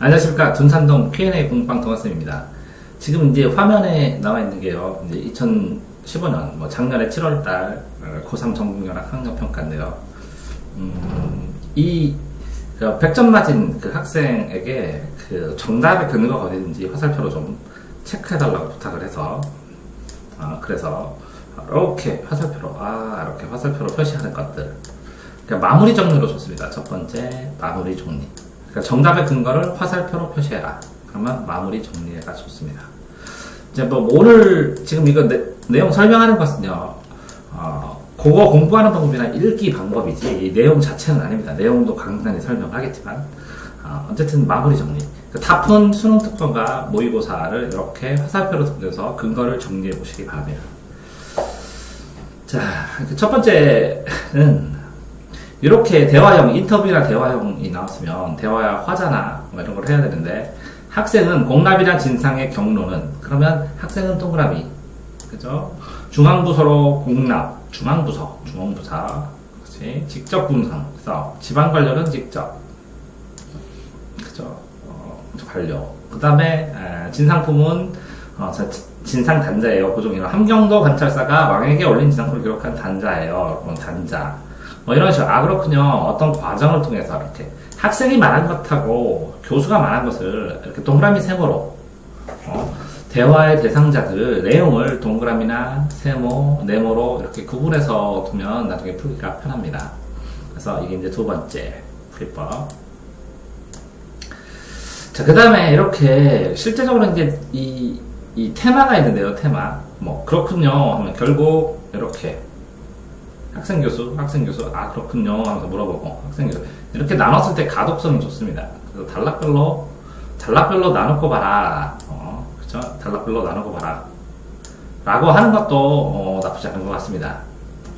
안녕하십니까. 둔산동 Q&A 공부방 동학생입니다. 지금 이제 화면에 나와 있는 게요. 이제 2015년, 작년에 7월달 고3 전국연합 학력평가인데요. 이 100점 맞은 그 학생에게 그 정답의 근거가 어디든지 화살표로 좀 체크해달라고 부탁을 해서, 그래서 이렇게 화살표로, 이렇게 화살표로 표시하는 것들. 그러니까 마무리 정리로 좋습니다. 첫 번째, 마무리 정리. 그러니까 정답의 근거를 화살표로 표시해라. 그러면 마무리 정리가 좋습니다. 이제 오늘 지금 이거 내용 설명하는 것은요, 그거 공부하는 방법이나 읽기 방법이지, 이 내용 자체는 아닙니다. 내용도 간단히 설명하겠지만, 어쨌든 마무리 정리. 타푼 수능 특권과 모의고사를 이렇게 화살표로 돌려서 근거를 정리해 보시기 바랍니다. 자, 첫 번째는, 이렇게 대화형, 인터뷰나 대화형이 나왔으면 대화야 화자나 이런 걸 해야 되는데, 학생은 공납이란 진상의 경로는, 그러면 학생은 동그라미, 그죠? 중앙부서로 공납, 중앙부사, 그렇지? 직접 군상, 그래서 지방 관료는 직접, 그죠? 관료. 그 다음에 진상품은 진상 단자예요. 고종이요. 함경도 관찰사가 왕에게 올린 진상품을 기록한 단자예요. 단자. 이런 식으로. 그렇군요. 어떤 과정을 통해서 이렇게 학생이 말한 것하고 교수가 말한 것을 이렇게 동그라미 세모로, 대화의 대상자들 내용을 동그라미나 세모, 네모로 이렇게 구분해서 두면 나중에 풀기가 편합니다. 그래서 이게 이제 두 번째 풀이법. 자, 그 다음에 이렇게 실제적으로 이제 이 테마가 있는데요. 테마. 그렇군요 하면 결국 이렇게 학생 교수, 그렇군요 하면서 물어보고, 학생 교수. 이렇게 나눴을 때 가독성이 좋습니다. 그래서 단락별로 나누고 봐라. 그쵸? 단락별로 나누고 봐라. 라고 하는 것도, 나쁘지 않은 것 같습니다.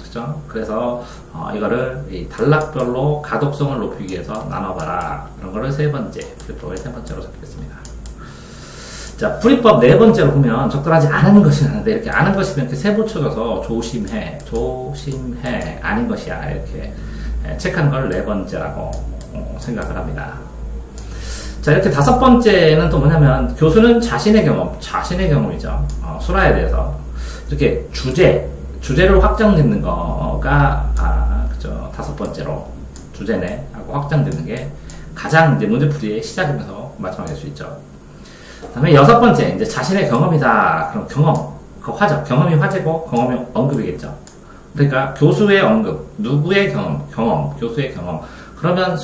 그죠? 그래서, 이거를 이 단락별로 가독성을 높이기 위해서 나눠봐라. 이런 거를 세 번째, 풀이법의 세 번째로 잡겠습니다. 자, 풀이법 네 번째로 보면 적절하지 않은 것이 나는데, 이렇게 아는 것이면 이렇게 세 붙여줘서 조심해, 아닌 것이야. 이렇게 체크하는 걸 네 번째라고 생각을 합니다. 자, 이렇게 다섯 번째는 또 뭐냐면, 교수는 자신의 경험이죠. 수라에 대해서. 이렇게 주제를 확정 짓는 거가, 그죠. 다섯 번째로 주제네 하고 확정 짓는 게 가장 이제 문제풀이의 시작이면서 마지막에 될 수 있죠. 그 다음에 여섯 번째, 이제 자신의 경험이다. 그럼 경험이 화제고, 경험이 언급이겠죠. 그러니까 교수의 언급, 누구의 경험, 교수의 경험. 그러면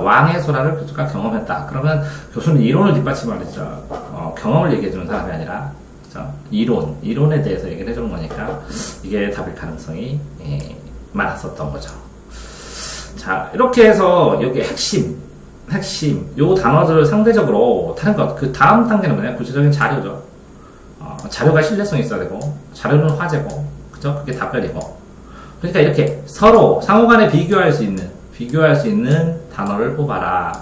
왕의 수라를 교수가 경험했다. 그러면 교수는 이론을 뒷받침하겠죠. 경험을 얘기해주는 사람이 아니라, 그죠? 이론에 대해서 얘기를 해주는 거니까, 이게 답일 가능성이 많았었던 거죠. 자, 이렇게 해서 여기 핵심, 요 단어들을 상대적으로 다른 것, 그 다음 단계는 뭐냐? 구체적인 자료죠. 자료가 신뢰성이 있어야 되고, 자료는 화제고, 그죠? 그게 답변이고. 그러니까 이렇게 서로 상호간에 비교할 수 있는 단어를 뽑아라.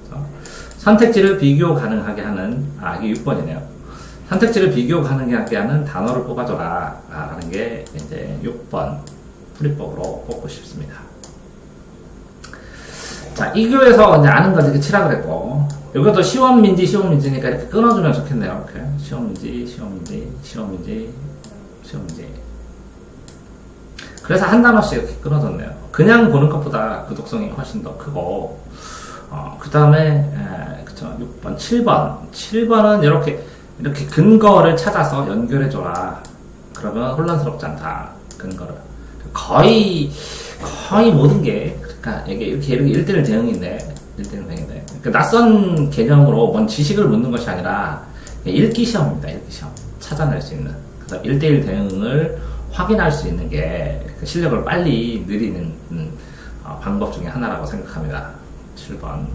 그죠? 선택지를 비교 가능하게 하는, 이게 6번이네요. 선택지를 비교 가능하게 하는 단어를 뽑아줘라. 라는 게 이제 6번 풀이법으로 뽑고 싶습니다. 자, 이 교에서 이제 아는 거 이렇게 치라 그랬고, 이것도 시험민지니까 이렇게 끊어주면 좋겠네요. 이렇게. 시험민지. 그래서 한 단어씩 이렇게 끊어졌네요. 그냥 보는 것보다 그 독성이 훨씬 더 크고, 그 다음에, 그쵸, 6번, 7번은 이렇게 근거를 찾아서 연결해줘라. 그러면 혼란스럽지 않다. 근거를. 거의 모든 게, 그러니까 이게 이렇게 1대1 대응인데, 그러니까 낯선 개념으로 뭔 지식을 묻는 것이 아니라, 읽기 시험입니다. 읽기 시험. 찾아낼 수 있는. 그래서 1대1 대응을 확인할 수 있는 게 실력을 빨리 늘리는 방법 중에 하나라고 생각합니다. 7번.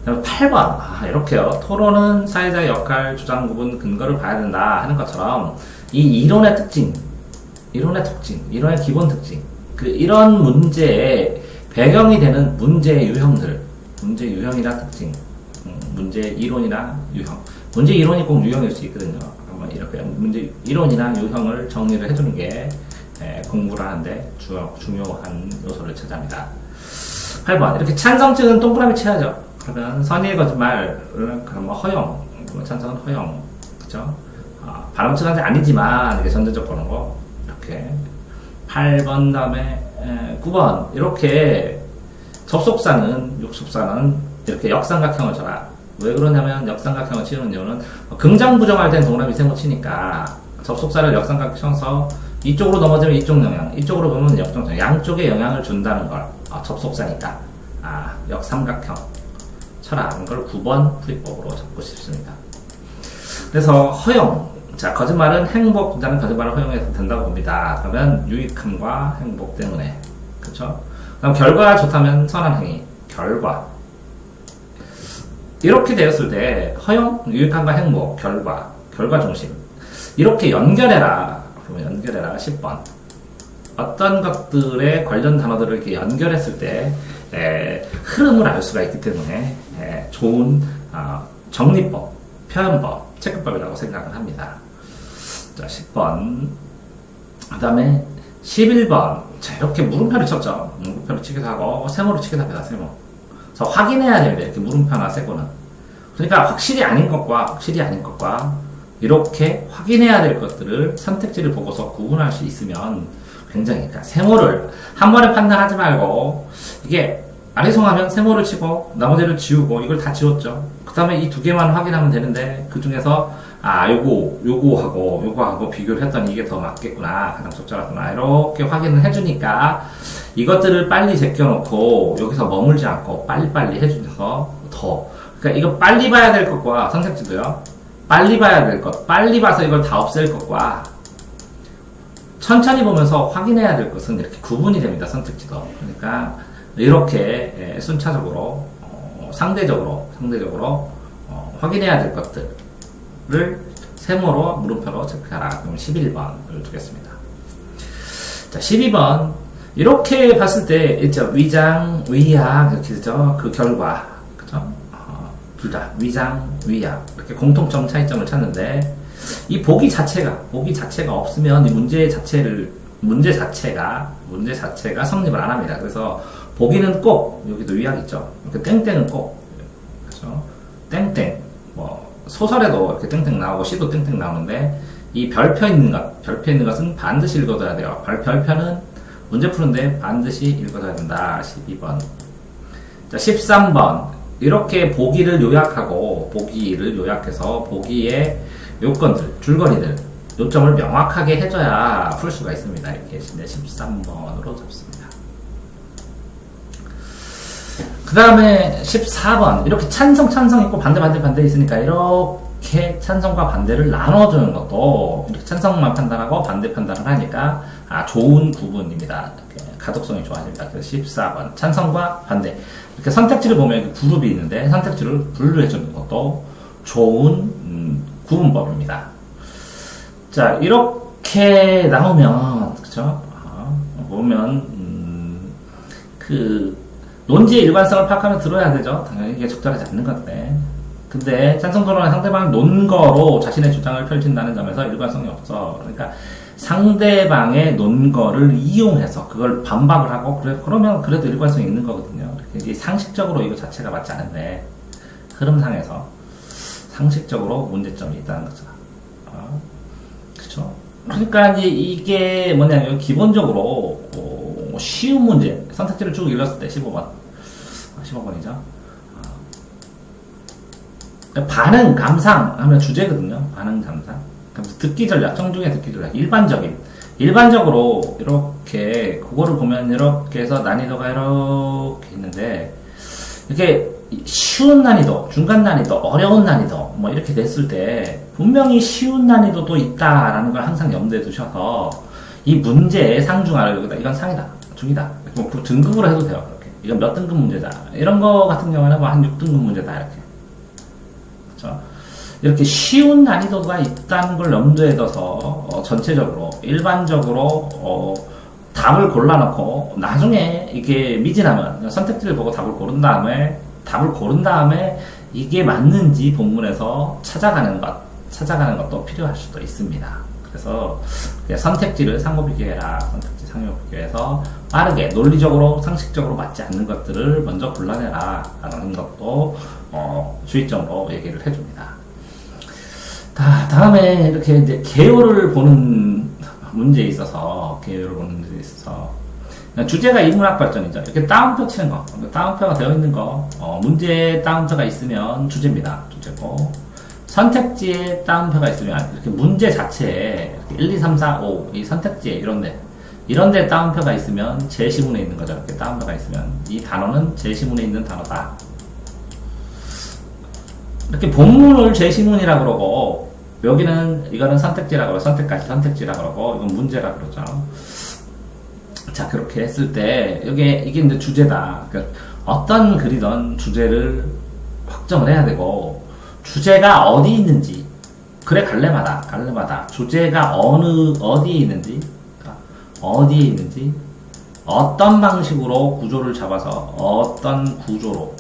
그다음에 8번. 이렇게요. 토론은 사회자의 역할, 주장, 구분, 근거를 봐야 된다 하는 것처럼 이 이론의 특징, 이론의 기본 특징, 이런 문제의 배경이 되는 문제 유형이나 특징, 문제 이론이나 유형. 문제 이론이 꼭 유형일 수 있거든요. 이렇게 문제 이론이나 유형을 정리를 해주는 게 공부를 하는데 중요한 요소를 차지합니다. 8번. 이렇게 찬성증은 동그라미 쳐야죠. 그러면 선의의 거짓말은 그럼 뭐 허용, 찬성은 허용, 그죠? 발음처는 아니지만 이게 전제적 보는 거 이렇게 8번 다음에 9번 이렇게 접속사는 육속사는 이렇게 역삼각형을 쳐라. 왜 그러냐면 역삼각형을 치는 이유는 긍정 부정할 땐 동그라미 세모 치니까 접속사를 역삼각형 쳐서 이쪽으로 넘어지면 이쪽 영향, 이쪽으로 보면 역정성, 양쪽에 영향을 준다는 걸 접속사니까 역삼각형 쳐라는 걸 9번 풀이법으로 잡고 싶습니다. 그래서 허용, 자 거짓말은 행복, 부자는 거짓말을 허용해도 된다고 봅니다. 그러면 유익함과 행복 때문에, 그렇죠? 그럼 결과가 좋다면 선한 행위, 결과 이렇게 되었을 때 허용, 유익함과 행복, 결과 중심 이렇게 연결해라. 그러면 연결해라 10번. 어떤 것들의 관련 단어들을 이렇게 연결했을 때 흐름을 알 수가 있기 때문에 좋은 정리법, 표현법, 체크법이라고 생각을 합니다. 자, 10번. 그 다음에 11번. 자, 이렇게 물음표를 쳤죠. 물음표를 치기도 하고, 세모를 치기도 합니다, 세모. 그래서 확인해야 됩니다. 이렇게 물음표나 세모는. 그러니까 확실히 아닌 것과 이렇게 확인해야 될 것들을 선택지를 보고서 구분할 수 있으면 굉장히, 그러니까 세모를 한 번에 판단하지 말고, 이게 아리송하면 세모를 치고, 나머지를 지우고, 이걸 다 지웠죠. 그 다음에 이 두 개만 확인하면 되는데, 그 중에서, 요거하고 비교를 했더니 이게 더 맞겠구나, 가장 적절하구나, 이렇게 확인을 해주니까, 이것들을 빨리 제껴놓고, 여기서 머물지 않고, 빨리빨리 해주면서 그러니까 이거 빨리 봐야 될 것과, 선택지도요, 빨리 봐야 될 것, 빨리 봐서 이걸 다 없앨 것과, 천천히 보면서 확인해야 될 것은 이렇게 구분이 됩니다, 선택지도. 그러니까, 이렇게 순차적으로, 상대적으로 확인해야 될 것들을 세모로 물음표로 체크하라. 그럼 11번을 두겠습니다. 자, 12번. 이렇게 봤을 때 있죠. 위장, 위약 이렇게 되죠. 그 결과, 그죠? 둘 다 위장, 위약 이렇게 공통점 차이점을 찾는데 이 보기 자체가 없으면 이 문제 자체가 성립을 안 합니다. 그래서 보기는 꼭, 여기도 위약 있죠. 이렇게 땡땡은 꼭, 그렇죠? 땡땡, 소설에도 이렇게 땡땡 나오고, 시도 땡땡 나오는데, 이 별표 있는 것은 반드시 읽어둬야 돼요. 별표는 문제 푸는데 반드시 읽어둬야 된다. 12번. 자, 13번. 이렇게 보기를 요약해서, 보기의 요건들, 줄거리들, 요점을 명확하게 해줘야 풀 수가 있습니다. 이렇게 13번으로 잡습니다. 그 다음에 14번. 이렇게 찬성 있고 반대 있으니까 이렇게 찬성과 반대를 나눠주는 것도 이렇게 찬성만 판단하고 반대 판단을 하니까 좋은 구분입니다. 이렇게 가독성이 좋아집니다. 그래서 14번. 찬성과 반대. 이렇게 선택지를 보면 이렇게 그룹이 있는데 선택지를 분류해주는 것도 좋은 구분법입니다. 자, 이렇게 나오면, 그쵸? 보면, 논지의 일관성을 파악하면 들어야 되죠. 당연히 이게 적절하지 않는 건데. 근데 찬성 토론은 상대방을 논거로 자신의 주장을 펼친다는 점에서 일관성이 없어. 그러니까 상대방의 논거를 이용해서 그걸 반박을 하고 그러면 그래도 일관성이 있는 거거든요. 이게 상식적으로 이거 자체가 맞지 않은데 흐름상에서 상식적으로 문제점이 있다는 거죠. 그렇죠? 그러니까 이제 이게 뭐냐면 기본적으로 쉬운 문제 선택지를 쭉 읽었을 때 15번이죠. 반응, 감상 하면 주제거든요. 반응, 감상. 듣기 전략, 청중의 듣기 전략. 일반적으로 이렇게 그거를 보면 이렇게 해서 난이도가 이렇게 있는데 이렇게 쉬운 난이도, 중간 난이도, 어려운 난이도 뭐 이렇게 됐을 때 분명히 쉬운 난이도도 있다라는 걸 항상 염두에 두셔서 이 문제의 상중하를 여기다 이건 상이다, 중이다. 뭐 등급으로 해도 돼요. 그렇게. 이건 몇 등급 문제다. 이런 거 같은 경우는 뭐 한 6등급 문제다 이렇게. 그렇죠? 이렇게 쉬운 난이도가 있다는 걸 염두에 둬서 전체적으로 일반적으로 답을 골라놓고 나중에 이게 미진하면 선택지를 보고 답을 고른 다음에 이게 맞는지 본문에서 찾아가는 것도 필요할 수도 있습니다. 그래서 선택지를 상호 비교해라. 선택지 상용 비교해서 빠르게 논리적으로 상식적으로 맞지 않는 것들을 먼저 골라내라 라는 것도 주의점으로 얘기를 해줍니다. 다음에 이렇게 이제 개요를 보는 문제에 있어서 주제가 인문학 발전이죠. 이렇게 따옴표 치는 거, 따옴표가 되어 있는 거, 문제에 따옴표가 있으면 주제입니다. 주제고, 선택지에 따옴표가 있으면 이렇게 문제 자체에 1, 2, 3, 4, 5 이 선택지에 이런데 따옴표가 있으면 제시문에 있는 거죠. 이렇게 따옴표가 있으면 이 단어는 제시문에 있는 단어다. 이렇게 본문을 제시문이라고 그러고 이거는 선택지라고 그러고 선택지라고 그러고 이건 문제라고 그러죠. 자, 그렇게 했을 때 이게 이제 주제다. 그러니까 어떤 글이든 주제를 확정을 해야 되고 주제가 어디 있는지 갈래마다 주제가 어디에 있는지 어떤 방식으로 구조를 잡아서 어떤 구조로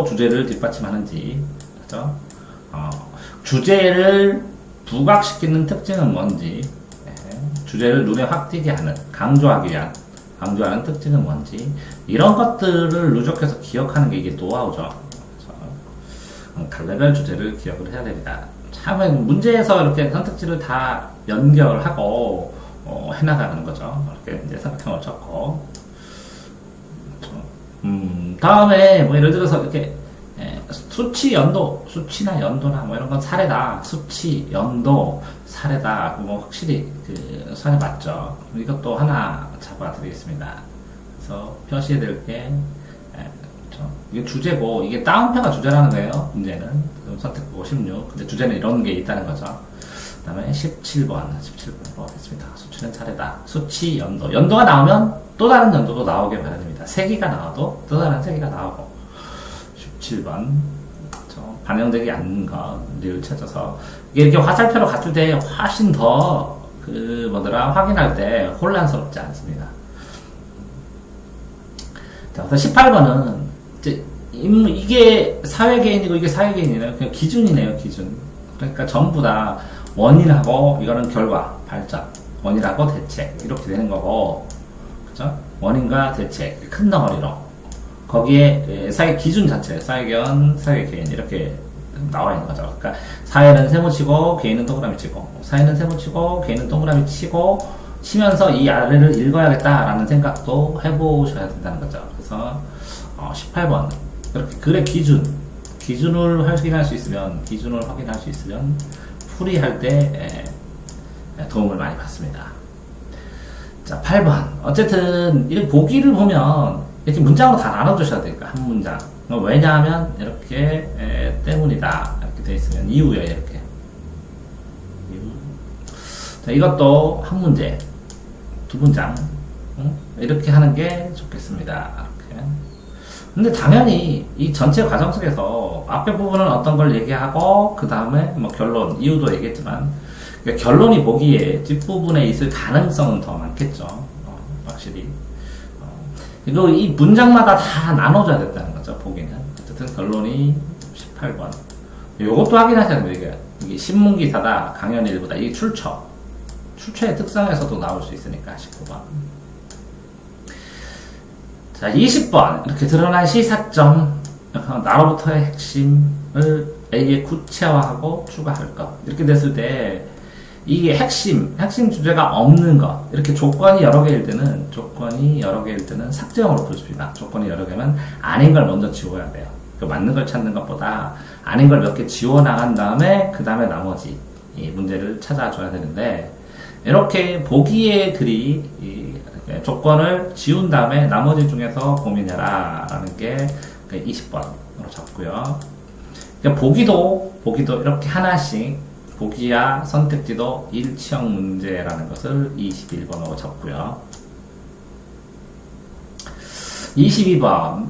주제를 뒷받침하는지, 그죠? 주제를 부각시키는 특징은 뭔지, 주제를 눈에 확 띄게 하는, 강조하는 특징은 뭔지, 이런 것들을 누적해서 기억하는 게 이게 노하우죠. 갈래별 주제를 기억을 해야 됩니다. 참, 문제에서 이렇게 선택지를 다 연결하고, 해나가는 거죠. 이렇게 이제 삼각형을 쳤고. 다음에, 뭐, 예를 들어서 이렇게, 수치나 연도나 뭐 이런 건 사례다. 수치, 연도, 사례다. 뭐 확실히 사례 맞죠. 이것도 하나 잡아드리겠습니다. 그래서 표시해야 될 게, 이게 주제고, 이게 따옴표가 주제라는 거예요. 문제는. 선택부 16. 근데 주제는 이런 게 있다는 거죠. 그 다음에 17번으로 하겠습니다. 수치는 사례다. 수치, 연도가 나오면 또 다른 연도도 나오게 마련입니다. 3개가 나와도 또 다른 3개가 나오고. 17번. 반영되지 않는 것을 찾아서 이게 화살표로 갔을 때 훨씬 더 확인할 때 혼란스럽지 않습니다. 자, 18번은 이게 사회개인이고 이게 사회개인이네요. 그냥 기준이네요, 기준. 그러니까 전부 다 원인하고 이거는 결과, 발전, 원인하고 대책 이렇게 되는 거고, 그죠? 원인과 대책 큰 덩어리로. 거기에 사회 기준 자체, 사회견, 사회개인 이렇게 나와 있는 거죠. 그러니까 사회는 세모치고 개인은 동그라미 치고, 사회는 세모치고 개인은 동그라미 치면서 이 아래를 읽어야겠다라는 생각도 해보셔야 된다는 거죠. 그래서 18번 이렇게 글의 기준을 확인할 수 있으면 풀이할 때 도움을 많이 받습니다. 자, 8번 어쨌든 이 보기를 보면 이렇게 문장으로 다 나눠주셔야 되니까 한 문장. 왜냐하면 이렇게 때문이다 이렇게 돼 있으면 이유예요. 이렇게 자, 이것도 한 문제, 두 문장 이렇게 하는 게 좋겠습니다. 이렇게. 근데 당연히 이 전체 과정 속에서 앞에 부분은 어떤 걸 얘기하고 그 다음에 뭐 결론, 이유도 얘기했지만 그러니까 결론이 보기에 뒷부분에 있을 가능성은 더 많겠죠. 확실히. 그리고 이 문장마다 다 나눠줘야 된다는 거죠, 보기는. 어쨌든 결론이 18번. 요것도 확인하셔야 돼요. 이게 신문기사다, 강연 일부다. 이게 출처의 특성에서도 나올 수 있으니까, 19번. 자, 20번. 이렇게 드러난 시사점, 나로부터의 핵심을 A에 구체화하고 추가할 것. 이렇게 됐을 때, 이게 핵심 주제가 없는 것. 이렇게 조건이 여러 개일 때는 삭제형으로 표시합니다. 조건이 여러 개면 아닌 걸 먼저 지워야 돼요. 그 맞는 걸 찾는 것보다 아닌 걸 몇 개 지워 나간 다음에 그 다음에 나머지 이 문제를 찾아줘야 되는데, 이렇게 보기의 글이 조건을 지운 다음에 나머지 중에서 고민해라 라는 게 20번으로 잡고요. 그러니까 보기도 이렇게 하나씩 보기야 선택지도 일치형 문제라는 것을 21번으로 잡고요. 22번.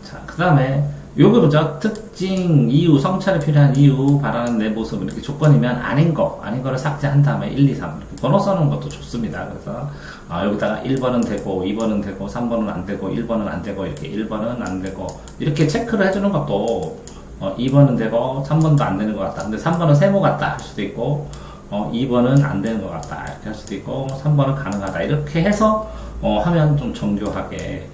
자, 그 다음에 요거 보죠. 특징, 이유, 성찰에 필요한 이유, 바라는 내 모습, 이렇게 조건이면 아닌 거를 삭제한 다음에 1, 2, 3 이렇게 번호 써놓은 것도 좋습니다. 그래서 여기다가 1번은 되고, 2번은 되고, 3번은 안 되고, 1번은 안 되고, 이렇게 1번은 안 되고, 이렇게 체크를 해주는 것도 2번은 되고 3번도 안 되는 것 같다. 근데 3번은 세모 같다 할 수도 있고 2번은 안 되는 것 같다 이렇게 할 수도 있고 3번은 가능하다 이렇게 해서 하면 좀 정교하게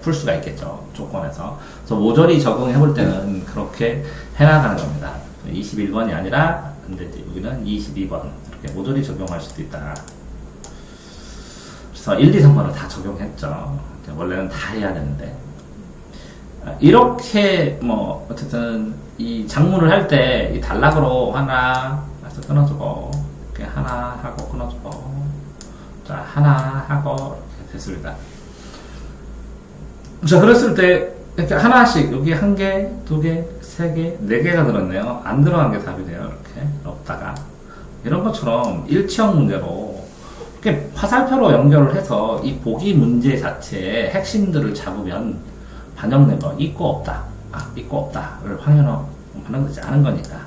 풀 수가 있겠죠. 조건에서. 그래서 모조리 적용해 볼 때는 그렇게 해나가는 겁니다. 21번이 아니라 근데 여기는 22번 이렇게 모조리 적용할 수도 있다. 그래서 1, 2, 3번을 다 적용했죠. 원래는 다 해야 되는데 이렇게 뭐 어쨌든 이 작문을 할 때 이 단락으로 하나 해서 끊어주고 이렇게 하나 하고 끊어주고 자 하나 하고 이렇게 됐습니다. 자 그랬을 때 이렇게 하나씩 여기 한 개, 두 개, 세 개, 네 개가 들었네요. 안 들어간 게 답이네요. 이렇게 없다가 이런 것처럼 일치형 문제로 이렇게 화살표로 연결을 해서 이 보기 문제 자체의 핵심들을 잡으면 반영된 거 있고 없다, 있고 없다를 반영되지 않은 거니까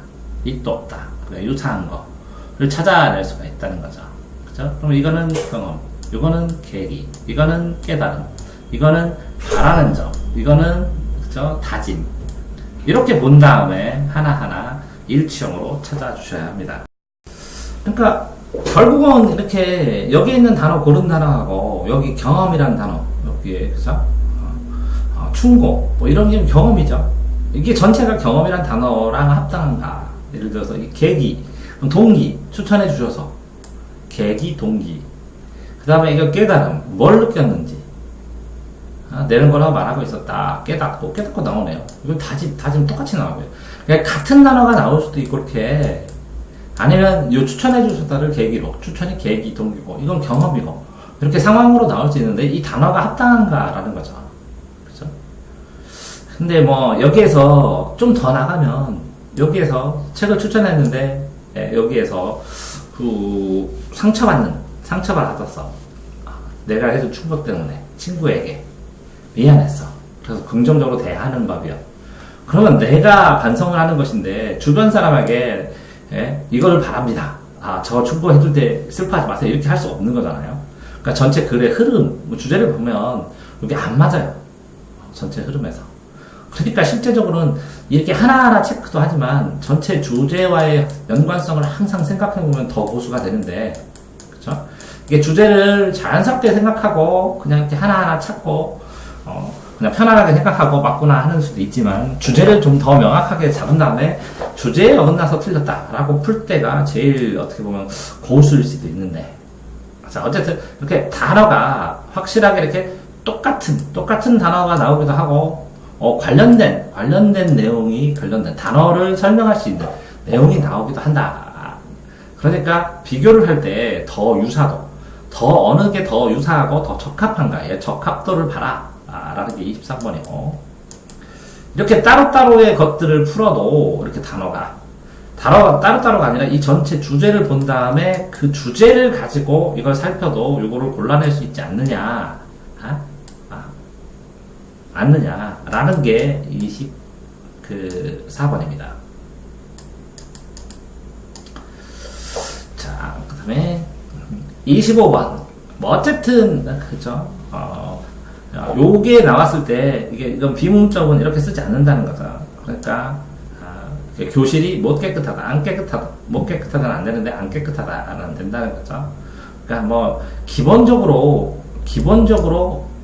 있도 없다, 유사한 거를 찾아낼 수가 있다는 거죠. 그죠? 그럼 이거는 경험, 이거는 계기, 이거는 깨달음, 이거는 바라는 점, 이거는 그죠? 다짐. 이렇게 본 다음에 하나하나 일치형으로 찾아주셔야 합니다. 그러니까 결국은 이렇게 여기 있는 단어 고른 단어하고 여기 경험이라는 단어 여기에 그죠? 충고 뭐 이런 게 경험이죠. 이게 전체가 경험이란 단어랑 합당한가? 예를 들어서 이 계기, 동기 추천해 주셔서 계기, 동기. 그 다음에 이거 깨달음, 뭘 느꼈는지. 내는 거라고 말하고 있었다. 깨닫고 나오네요. 이건 다짐 똑같이 나오고요. 그러니까 같은 단어가 나올 수도 있고, 그렇게. 아니면, 요 추천해 주셨다를 계기로. 추천이 계기, 동기고. 이건 경험이고. 이렇게 상황으로 나올 수 있는데, 이 단어가 합당한가라는 거죠. 그죠? 근데 뭐, 여기에서 좀 더 나가면, 여기에서 책을 추천했는데, 여기에서, 상처를 받았어. 내가 해준 충격 때문에, 친구에게. 미안했어. 그래서 긍정적으로 대하는 법이요. 그러면 내가 반성을 하는 것인데 주변 사람에게 이거를 바랍니다. 저 충고해줄 때 슬퍼하지 마세요. 이렇게 할 수 없는 거잖아요. 그러니까 전체 글의 흐름, 주제를 보면 이게 안 맞아요. 전체 흐름에서. 그러니까 실제적으로는 이렇게 하나하나 체크도 하지만 전체 주제와의 연관성을 항상 생각해보면 더 고수가 되는데, 그쵸? 이게 주제를 자연스럽게 생각하고 그냥 이렇게 하나하나 찾고 그냥 편안하게 생각하고 맞구나 하는 수도 있지만 주제를 좀 더 명확하게 잡은 다음에 주제에 어긋나서 틀렸다라고 풀 때가 제일 어떻게 보면 고수일 수도 있는데, 자 어쨌든 이렇게 단어가 확실하게 이렇게 똑같은 단어가 나오기도 하고 관련된 내용이 관련된 단어를 설명할 수 있는 내용이 나오기도 한다. 그러니까 비교를 할 때 더 유사도 어느 게 더 유사하고 더 적합한가의 적합도를 봐라 라는 게 23번이고, 이렇게 따로따로의 것들을 풀어도 이렇게 단어가 따로따로가 아니라 이 전체 주제를 본 다음에 그 주제를 가지고 이걸 살펴도 이거를 골라낼 수 있지 않느냐 않느냐라는 게 24번입니다. 자, 그 다음에 25번. 뭐, 어쨌든, 그죠? 요게 나왔을 때, 이건 비문법은 이렇게 쓰지 않는다는 거죠. 그러니까, 교실이 못 깨끗하다, 안 깨끗하다, 못 깨끗하다는 안 되는데, 안 깨끗하다는 된다는 거죠. 그러니까 뭐, 기본적으로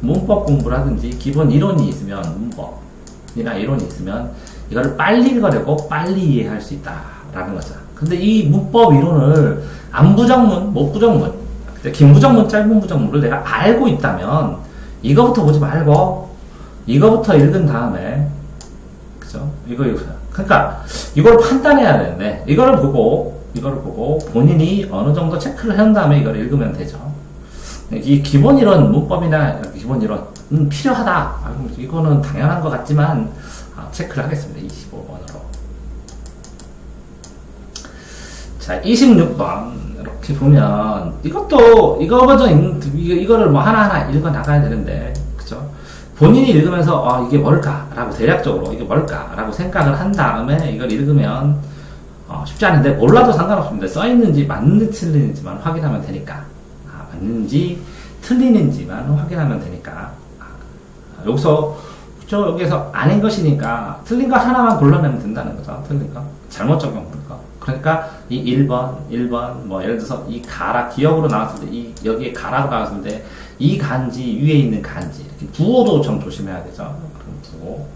문법 공부를 하든지, 기본 이론이 있으면, 문법이나 이론이 있으면, 이거를 빨리 읽어내고 빨리 이해할 수 있다라는 거죠. 근데 이 문법 이론을 안부정문, 못부정문, 긴부정문, 짧은 부정문을 내가 알고 있다면 이거부터 보지 말고 이거부터 읽은 다음에, 그죠? 그러니까 이걸 판단해야 되는데 이거를 보고 본인이 어느 정도 체크를 한 다음에 이걸 읽으면 되죠. 이 기본 이론 문법이나 기본 이론은 필요하다. 이거는 당연한 것 같지만 체크를 하겠습니다. 25번으로. 자, 26번. 이렇게 보면, 이거 버전, 이거를 뭐 하나하나 읽어 나가야 되는데, 그죠? 본인이 읽으면서, 이게 뭘까라고, 대략적으로 이게 뭘까라고 생각을 한 다음에 이걸 읽으면, 쉽지 않은데, 몰라도 상관없습니다. 써있는지 맞는지 틀리는지만 확인하면 되니까. 맞는지 틀리는지만 확인하면 되니까. 여기서, 쉽죠? 여기에서 아닌 것이니까 틀린 것 하나만 골라내면 된다는 거죠. 틀린 거. 잘못 적용한 거. 그러니까 이 1번, 뭐 예를 들어서 이 가라, 기역으로 나왔을 때, 여기에 가라고 나왔을 때, 이 간지, 위에 있는 간지, 이렇게 부호도 좀 조심해야 되죠. 그럼 부호.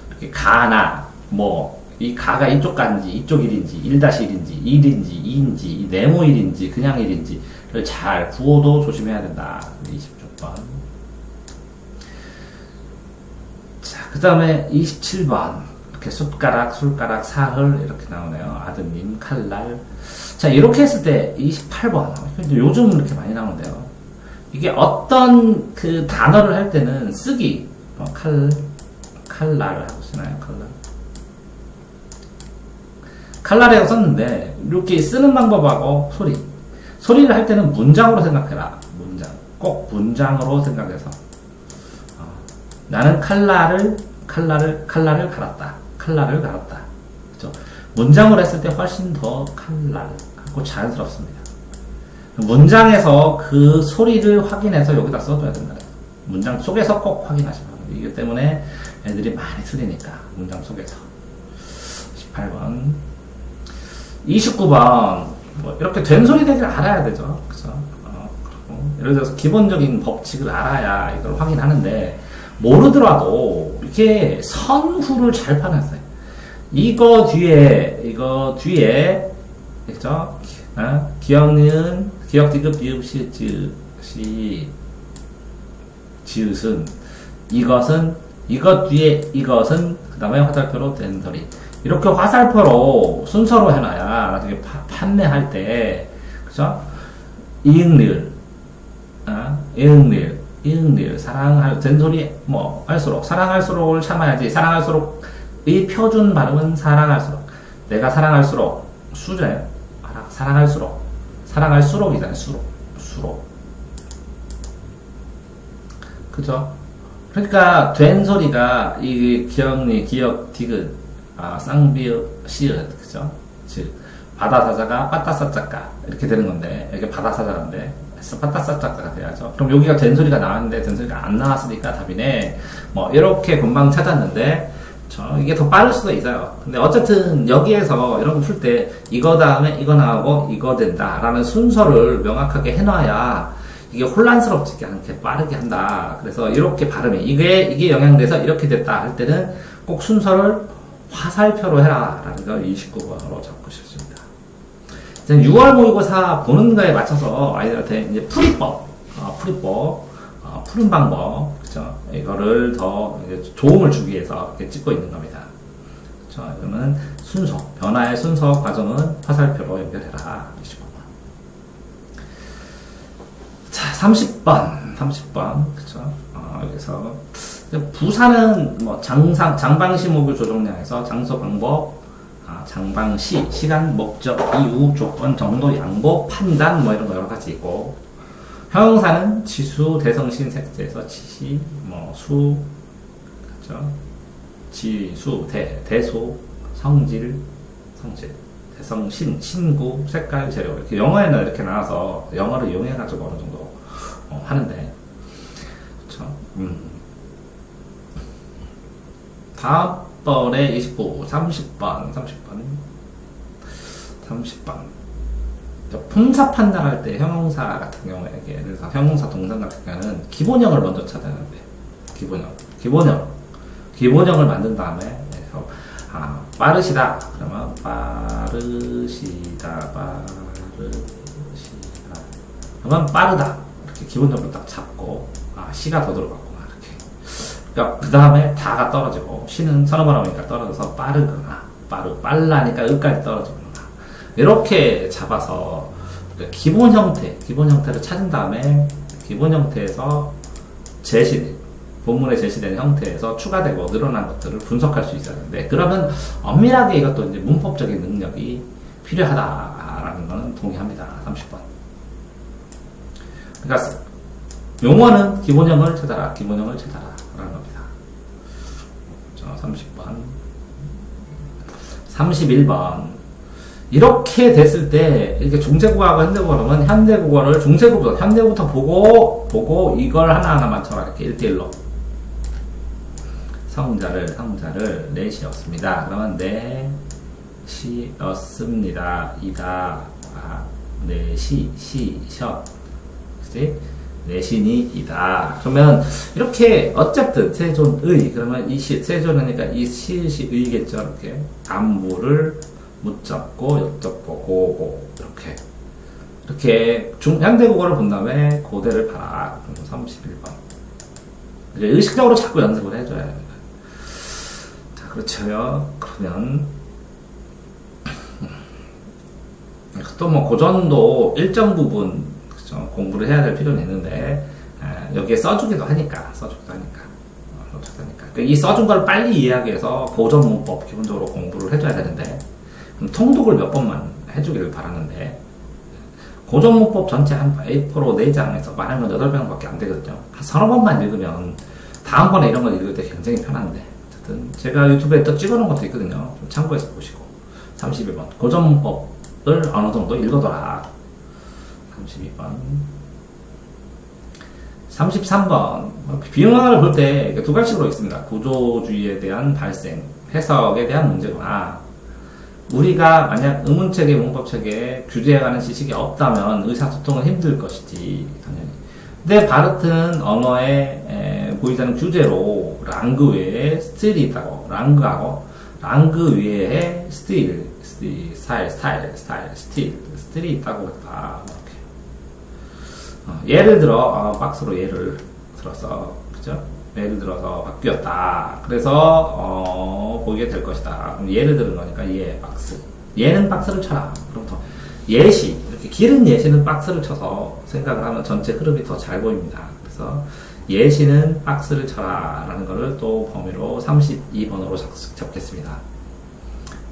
이렇게 가나, 뭐, 이 가가 이쪽 간지, 이쪽 1인지, 1-1인지, 1인지, 2인지, 네모 1인지, 그냥 1인지를 잘, 부호도 조심해야 된다. 26번. 자, 그 다음에 27번. 이렇게 숟가락, 술가락, 사흘 이렇게 나오네요. 아드님, 칼날. 자, 이렇게 했을 때 28번. 요즘 이렇게 많이 나오는데요. 이게 어떤 그 단어를 할 때는 쓰기, 칼날을 하고 쓰나요? 칼날이라고 썼는데 이렇게 쓰는 방법하고 소리를 할 때는 문장으로 생각해라. 문장. 꼭 문장으로 생각해서 나는 칼날을 갈았다. 그죠? 문장으로 했을 때 훨씬 더 칼날하고 자연스럽습니다. 문장에서 그 소리를 확인해서 여기다 써줘야 된다. 문장 속에서 꼭 확인하시면 됩니다. 이기 때문에 애들이 많이 틀리니까 문장 속에서. 18번 29번 뭐 이렇게 된 소리 되기를 알아야 되죠. 그죠? 예를 들어서 기본적인 법칙을 알아야 이걸 확인하는데 모르더라도 이렇게 선후를 잘 파냈어요. 이거 뒤에 그죠? 기억은 기억 디귿 비읍 시읒 지읒은 이것 뒤에 이것은 그 다음에 화살표로 된 소리. 이렇게 화살표로 순서로 해놔야 나중에 판매할 때 그죠? 이응리을 사랑할 된소리 뭐 할수록 사랑할수록을 참아야지. 사랑할수록의 표준 발음은 사랑할수록. 내가 사랑할수록 수제 사랑할수록이잖아요. 수록 그죠? 그러니까 된 소리가 이 기억 디귿 쌍비읍 시읒 그죠? 즉 바다사자가 빠따사자가 이렇게 되는 건데 이게 바다사자인데 빠따사자가 돼야죠. 그럼 여기가 된 소리가 나왔는데 된 소리가 안 나왔으니까 답이네. 뭐 이렇게 금방 찾았는데 이게 더 빠를 수도 있어요. 근데 어쨌든 여기에서 이런 거 풀 때 이거 다음에 이거 나오고 이거 된다 라는 순서를 명확하게 해놔야 이게 혼란스럽지 않게 빠르게 한다. 그래서 이렇게 발음이 이게 영향돼서 이렇게 됐다 할 때는 꼭 순서를 화살표로 해라 라는 걸 29번으로 적고 싶습니다. 이제 6월 모의고사 보는 거에 맞춰서 아이들한테 이제 풀이법, 푸는 방법, 그쵸? 이거를 더 도움을 주기 위해서 이렇게 찍고 있는 겁니다. 그쵸? 이거는 순서, 변화의 순서 과정은 화살표로 연결해라. 25번. 자, 30번. 그쵸? 여기서. 부사는 뭐 장방시목을 조종량에서 장소 방법, 장방시, 시간, 목적, 이유, 조건, 정도, 양보, 판단 뭐 이런 거 여러 가지 있고 형용사는 지수, 대성신, 색제에서 지시, 뭐 수, 그죠? 지수, 대소, 성질, 대성신, 신구, 색깔, 재료 이렇게 영어에는 이렇게 나와서 영어를 이용해가지고 어느 정도 하는데, 그렇죠? 다음번에 29, 30번. 품사 판단할 때 형용사 같은 경우에, 예를 들어서 형용사 동사 같은 경우는 기본형을 먼저 찾아야 돼. 기본형을 만든 다음에, 빠르시다. 그러면 빠르시다. 그러면 빠르다. 이렇게 기본적으로 딱 잡고, 시가 더 들어가고. 그러니까 그 다음에 다가 떨어지고 시는 서너 번 오니까 떨어져서 빠르거나 빨라니까 으까지 떨어지거나 이렇게 잡아서 기본 형태를 찾은 다음에 기본 형태에서 본문에 제시된 형태에서 추가되고 늘어난 것들을 분석할 수 있어야 되는데 그러면 엄밀하게 이것도 이제 문법적인 능력이 필요하다라는 것은 동의합니다. 30번. 그러니까 용어는 기본형을 찾아라 라는 겁니다. 30번. 31번. 이렇게 됐을 때, 이렇게 중세국어하고 현대국어 그러면 현대국어를 현대국부터 보고 이걸 하나하나 맞춰라. 이렇게 1대1로. 성자를 넷이었습니다. 그러면 넷이었습니다. 이다. 넷이 셔. 그치? 내신이이다. 그러면 이렇게 어쨌든 세존의 그러면 이 세존이니까 이 시읒이 의겠죠. 이렇게 안부를 묻잡고 여쭤보고 이렇게 현대국어를 본 다음에 고대를 봐라. 31번. 의식적으로 자꾸 연습을 해줘야 합니다. 자, 그렇죠요. 그러면 또 뭐 고전도 일정 부분 공부를 해야 될 필요는 있는데 여기에 써주기도 하니까 이 써준 걸 빨리 이해하기 위해서 고전 문법 기본적으로 공부를 해줘야 되는데 통독을 몇 번만 해주기를 바라는데 고전 문법 전체 한 A4로 4장에서 많으면 8병밖에 안 되거든요. 한 서너 번만 읽으면 다음번에 이런 걸 읽을 때 굉장히 편한데 어쨌든 제가 유튜브에 또 찍어놓은 것도 있거든요. 좀 참고해서 보시고 31번 고전 문법을 어느 정도 읽어둬라. 32번 33번 비응하를 볼 때 두 가지로 있습니다. 구조주의에 대한 발생, 해석에 대한 문제구나. 우리가 만약 의문체계, 문법체계에 규제해가는 지식이 없다면 의사소통은 힘들 것이지 당연히. 근데 바르트는 언어에 보이자는 규제로 랑그 외에 스틸이 있다고. 랑그 외에 스틸이 있다고 했다. 예를 들어 박스로 예를 들어서 그죠? 예를 들어서 바뀌었다. 그래서 보이게 될 것이다. 그럼 예를 들은 거니까 예 박스. 예는 박스를 쳐라. 그럼 더 예시 이렇게 길은 예시는 박스를 쳐서 생각을 하면 전체 흐름이 더 잘 보입니다. 그래서 예시는 박스를 쳐라라는 것을 또 범위로 32번으로 잡겠습니다.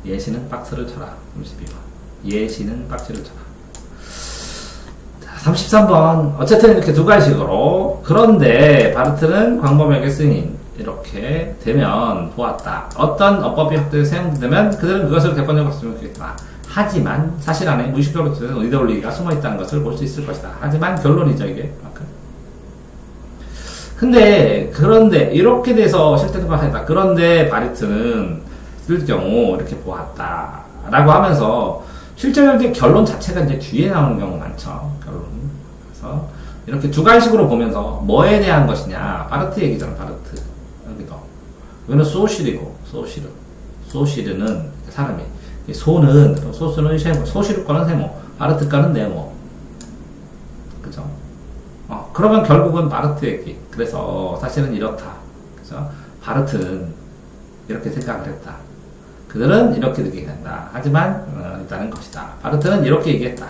예시는 박스를 쳐라. 32번. 예시는 박스를 쳐라. 33번 어쨌든 이렇게 두 가지식으로 그런데 바르트는 광범위하게 쓰인 이렇게 되면 보았다. 어떤 어법이 확대 사용되면 그들은 그것을 객관적으로 쓰면 좋겠다. 하지만 사실 안에 무의식적으로 드는 의도 원리가 숨어있다는 것을 볼 수 있을 것이다. 하지만 결론이죠 이게. 그런데 이렇게 돼서 실제적으로 하다. 그런데 바르트는 쓸 경우 이렇게 보았다 라고 하면서 실제적인 결론 자체가 이제 뒤에 나오는 경우 많죠. 결론. 그래서 이렇게 두 가지식으로 보면서 뭐에 대한 것이냐. 바르트 얘기잖아. 바르트. 여기도. 여기는 소실이고 소실은 사람이. 소는 소수는 세모. 소실 거는 세모. 바르트 거는 네모. 그죠? 그러면 결국은 바르트 얘기. 그래서 사실은 이렇다. 그죠? 바르트는 이렇게 생각을 했다. 그들은 이렇게 느끼게 된다. 하지만 있다는 것이다. 바르트는 이렇게 얘기했다.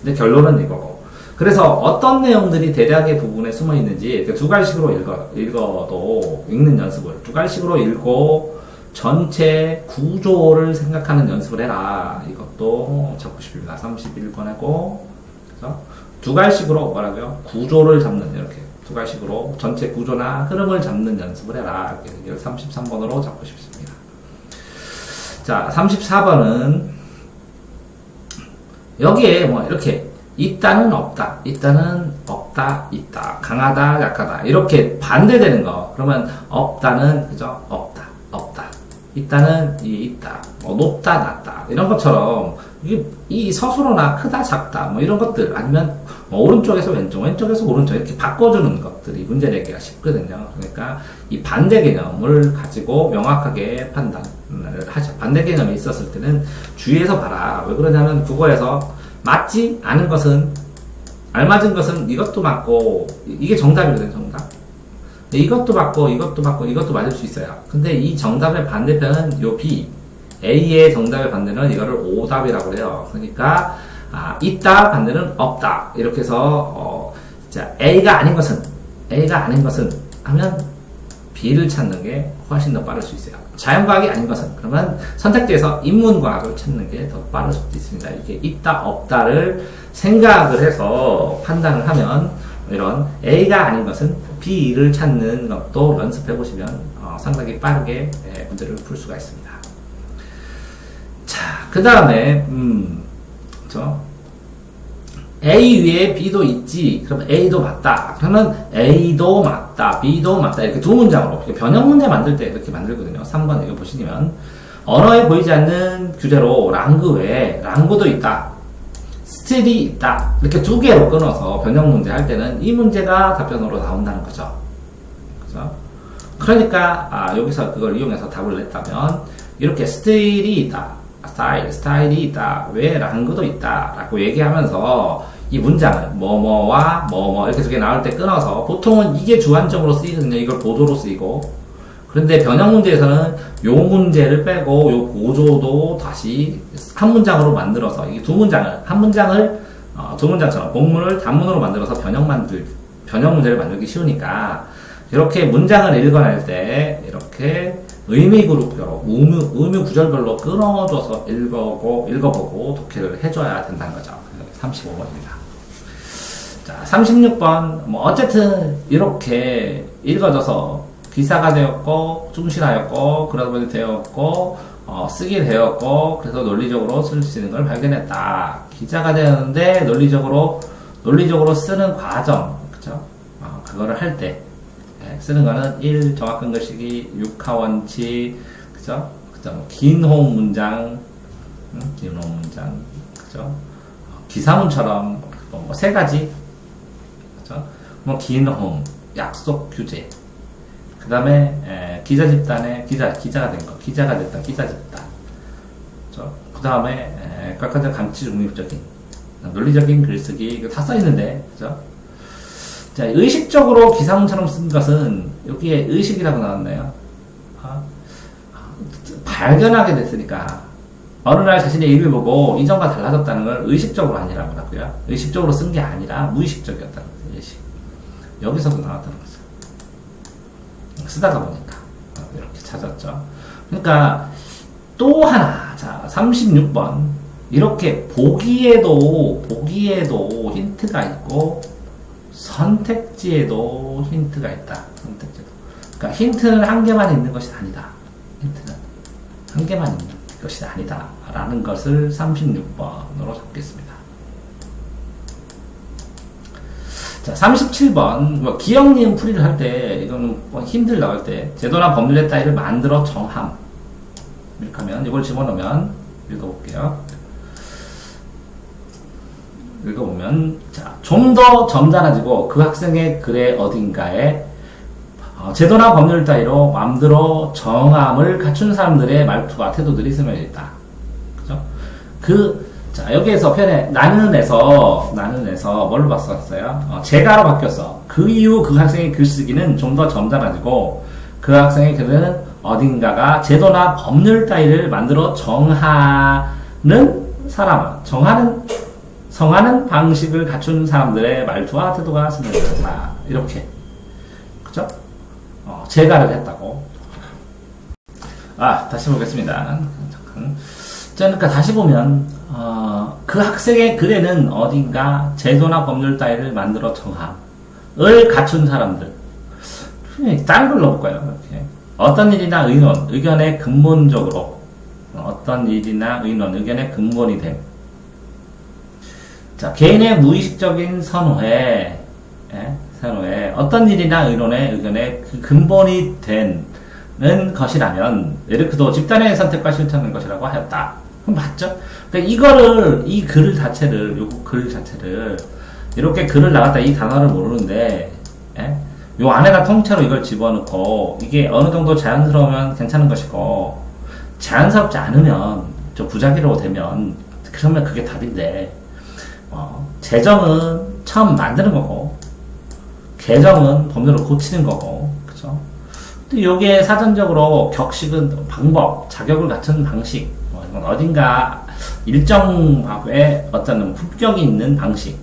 근데 결론은 이거고. 그래서 어떤 내용들이 대략의 부분에 숨어 있는지 두 가지식으로 읽어도 읽는 연습을 두 가지식으로 읽고 전체 구조를 생각하는 연습을 해라. 이것도 잡고 싶습니다. 31번하고 그래서 두 가지식으로 뭐라고요? 구조를 잡는 이렇게 두 가지식으로 전체 구조나 흐름을 잡는 연습을 해라. 이렇게 33번으로 잡고 싶습니다. 자, 34번은 여기에 뭐 이렇게 있다는 없다, 있다는 없다, 있다, 강하다, 약하다 이렇게 반대되는 거. 그러면 없다는 그죠? 없다. 있다는 있다, 뭐 높다, 낮다 이런 것처럼 이 서술어나 크다, 작다 뭐 이런 것들 아니면 뭐 오른쪽에서 왼쪽, 왼쪽에서 오른쪽 이렇게 바꿔주는 것들이 문제 내기가 쉽거든요. 그러니까 이 반대 개념을 가지고 명확하게 판단을 하죠. 반대 개념이 있었을 때는 주의해서 봐라. 왜 그러냐면 국어에서 맞지 않은 것은 알맞은 것은 이것도 맞고 이게 정답이거든요. 정답. 이것도 맞고 이것도 맞을 수 있어요. 근데 이 정답의 반대편은 요 B A의 정답의 반대는 이거를 오답이라고 해요. 그러니까 있다 반대는 없다 이렇게 해서 자 A가 아닌 것은 하면 B를 찾는 게 훨씬 더 빠를 수 있어요. 자연과학이 아닌 것은 그러면 선택지에서 인문과학을 찾는 게 더 빠를 수도 있습니다. 이게 있다 없다를 생각을 해서 판단을 하면 이런 A가 아닌 것은 B를 찾는 것도 연습해 보시면 상당히 빠르게 문제를 풀 수가 있습니다. 자, 그 다음에 A 위에 B도 있지. 그럼 A도 맞다. 그러면 A도 맞다. B도 맞다. 이렇게 두 문장으로. 변형 문제 만들 때 이렇게 만들거든요. 3번 이거 보시면. 언어에 보이지 않는 규제로 랑그 외에 랑구도 있다. 스틸이 있다. 이렇게 두 개로 끊어서 변형 문제 할 때는 이 문제가 답변으로 나온다는 거죠. 그죠? 그러니까, 여기서 그걸 이용해서 답을 냈다면, 이렇게 스틸이 있다. 스타일이 있다. 왜 랑그도 있다. 라고 얘기하면서 이 문장을 뭐뭐와 뭐뭐 이렇게 두 개 나올 때 끊어서 보통은 이게 주관점으로 쓰이거든요. 이걸 보조로 쓰이고. 그런데 변형 문제에서는 요 문제를 빼고 요 고조도 다시 한 문장으로 만들어서 이게 두 문장을 한 문장을 두 문장처럼 본문을 단문으로 만들어서 변형 문제를 만들기 쉬우니까 이렇게 문장을 읽어낼 때 이렇게 의미 그룹별로 의미 구절별로 끊어줘서 읽어보고 독해를 해줘야 된다는 거죠. 35번입니다. 자, 36번 뭐 어쨌든 이렇게 읽어져서 기사가 되었고 충실하였고 그러다 보니 되었고 쓰게 되었고 그래서 논리적으로 쓸 수 있는 걸 발견했다. 기자가 되었는데 논리적으로 쓰는 과정, 그쵸? 그거를 할 때 쓰는 거는 1. 정확한 글쓰기, 6하 원칙, 그죠? 긴 호흡 문장, 그죠? 기사문처럼 뭐 세 가지, 그죠? 뭐 긴 호흡, 약속 규제, 그 다음에 기자 집단의 기자가 된 거, 기자가 됐다, 기자 집단, 그죠? 그 다음에 깎아져 감치 중립적인, 논리적인 글쓰기, 이거 다 써있는데, 그죠? 자, 의식적으로 기사문처럼 쓴 것은 여기에 의식이라고 나왔네요. 발견하게 됐으니까 어느 날 자신의 일을 보고 이전과 달라졌다는 걸 의식적으로 아니라고 하고요. 의식적으로 쓴 게 아니라 무의식적이었다는 거죠. 의식. 여기서도 나왔다는 거죠. 쓰다가 보니까 이렇게 찾았죠. 그러니까 또 하나, 자 36번 이렇게 보기에도 힌트가 있고 선택지에도 힌트가 있다. 선택지도. 그러니까 힌트는 한 개만 있는 것이 아니다. 힌트는 한 개만 있는 것이 아니다. 라는 것을 36번으로 잡겠습니다. 자, 37번. 뭐 기억, 니은 풀이를 할 때, 이거는 뭐 힌트를 나올 때, 제도나 법률의 따위를 만들어 정함. 이렇게 하면, 이걸 집어넣으면, 읽어볼게요. 읽어보면, 자, 좀 더 점잖아지고 그 학생의 글의 어딘가에 제도나 법률 따위로 만들어 정함을 갖춘 사람들의 말투와 태도들이 스며져 있다. 그죠? 자, 여기에서 표현에 나는에서 뭘로 바꿨어요? 제가로 바뀌었어. 그 이후 그 학생의 글쓰기는 좀 더 점잖아지고 그 학생의 글은 어딘가가 제도나 법률 따위를 만들어 정하는 성하는 방식을 갖춘 사람들의 말투와 태도가 스며들었다. 이렇게. 그죠? 제가를 했다고. 다시 보겠습니다. 잠깐. 그러니까 다시 보면, 그 학생의 글에는 어딘가 제도나 법률 따위를 만들어 정함을 갖춘 사람들. 다른 걸 넣어볼까요? 이렇게. 어떤 일이나 의견의 근본적으로, 의견의 근본이 됨. 자, 개인의 무의식적인 선호에 어떤 일이나 의견의 그 근본이 되는 것이라면, 에르크도 집단의 선택과 실천하는 것이라고 하였다. 그럼 맞죠? 그러니까 이 글 자체를, 이렇게 글을 나갔다 이 단어를 모르는데, 요 안에다 통째로 이걸 집어넣고, 이게 어느 정도 자연스러우면 괜찮은 것이고, 자연스럽지 않으면, 좀 부작위로 되면, 그러면 그게 답인데, 제정은 처음 만드는 거고, 개정은 법률을 고치는 거고, 그죠? 또 요게 사전적으로 격식은 방법, 자격을 갖춘 방식, 이건 어딘가 일정 밥에 어떤 품격이 있는 방식,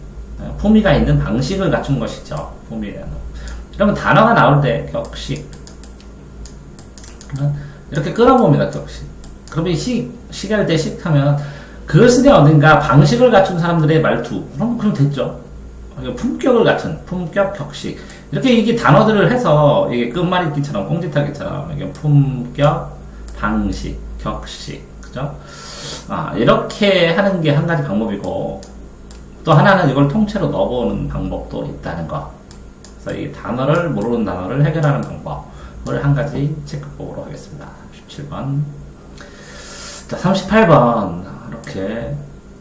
품위가 있는 방식을 갖춘 것이죠. 품위라는. 그러면 단어가 나올 때 격식. 이렇게 끌어봅니다, 격식. 그러면 시할 때 식하면 그것은 어딘가 방식을 갖춘 사람들의 말투. 그럼 됐죠. 품격을 갖춘, 품격, 격식. 이렇게 이게 단어들을 해서, 이게 끝말잇기처럼, 꽁지타기처럼, 이게 품격, 방식, 격식. 그죠? 이렇게 하는 게 한 가지 방법이고, 또 하나는 이걸 통째로 넣어보는 방법도 있다는 거. 그래서 이 단어를, 모르는 단어를 해결하는 방법을 한 가지 체크보도록 하겠습니다. 37번. 자, 38번.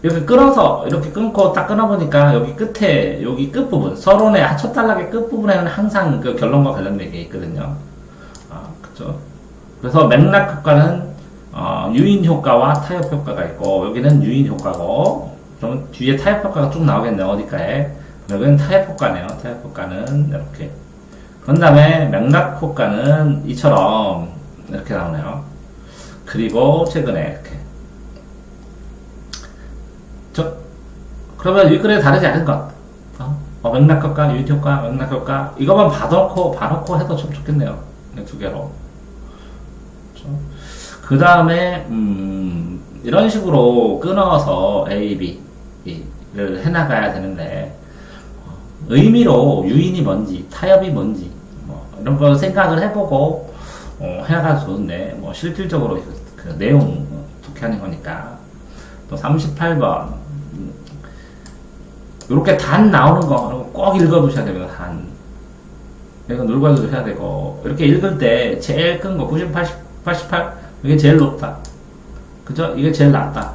이렇게 끊어서, 이렇게 끊고 딱 끊어보니까 여기 끝에, 여기 끝부분, 서론의 첫 단락의 끝부분에는 항상 그 결론과 관련된 게 있거든요. 그쵸. 그래서 맥락 효과는, 유인 효과와 타협 효과가 있고, 여기는 유인 효과고, 그럼 뒤에 타협 효과가 쭉 나오겠네요, 어디까에. 여기는 타협 효과네요. 타협 효과는 이렇게. 그런 다음에 맥락 효과는 이처럼 이렇게 나오네요. 그리고 최근에 이렇게. 그러면 윗글에 다르지 않은 것. 맥락 효과, 유인 효과, 맥락 효과. 이것만 봐놓고 해도 좀 좋겠네요. 두 개로. 그 다음에, 이런 식으로 끊어서 A, B를 해나가야 되는데, 의미로 유인이 뭔지, 타협이 뭔지, 이런 걸 생각을 해보고, 해나가도 좋은데, 실질적으로 그 내용 어떻게 하는 거니까. 또 38번. 이렇게 단 나오는 거 꼭 읽어두셔야 됩니다. 단. 이거 눌러도 해야 되고, 이렇게 읽을 때 제일 큰 거, 90, 80, 88, 이게 제일 높다. 그죠? 이게 제일 낮다.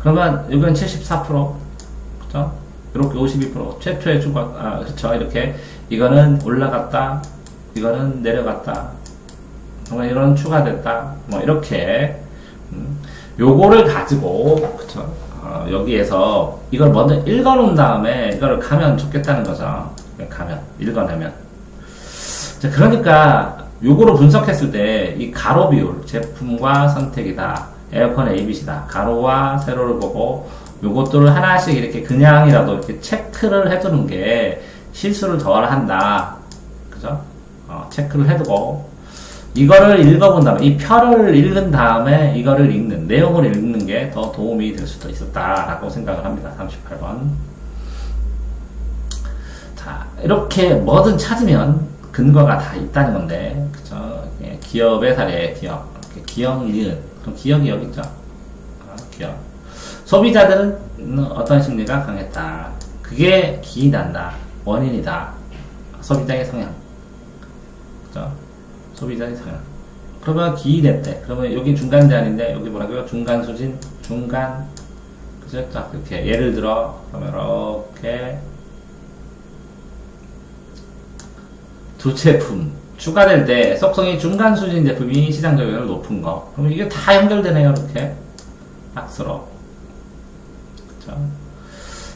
그러면 이건 74%. 그죠? 이렇게 52%. 최초의 주가, 그쵸. 이렇게. 이거는 올라갔다. 이거는 내려갔다. 정말 이런 추가됐다. 이렇게. 요거를 가지고, 그쵸. 여기에서 이걸 먼저 읽어놓은 다음에 이걸 가면 좋겠다는 거죠. 읽어내면. 자, 그러니까 요거로 분석했을 때 이 가로 비율, 제품과 선택이다. 에어컨 ABC다. 가로와 세로를 보고 요것들을 하나씩 이렇게 그냥이라도 이렇게 체크를 해두는 게 실수를 덜 한다. 그죠? 체크를 해두고 이거를 읽어본 다음에, 이 표를 읽은 다음에 이거를 읽는, 내용을 읽는 게 더 도움이 될 수도 있었다라고 생각을 합니다. 38번. 자, 이렇게 뭐든 찾으면 근거가 다 있다는 건데, 그쵸? 기업의 사례, 기업. 기억, 니은. 그럼 기억이 여기 있죠? 기억. 소비자들은 어떤 심리가 강했다. 그게 기인한다. 원인이다. 소비자의 성향. 그죠? 소비자의 성향. 그러면 기인했대. 그러면 여기 중간 제한인데, 여기 뭐라고요? 중간 수진, 중간. 그죠? 딱 이렇게. 예를 들어, 그러면 이렇게. 두 제품. 추가될 때, 속성이 중간 수진 제품이 시장 점유율 높은 거. 그러면 이게 다 연결되네요, 이렇게. 박스로. 그쵸?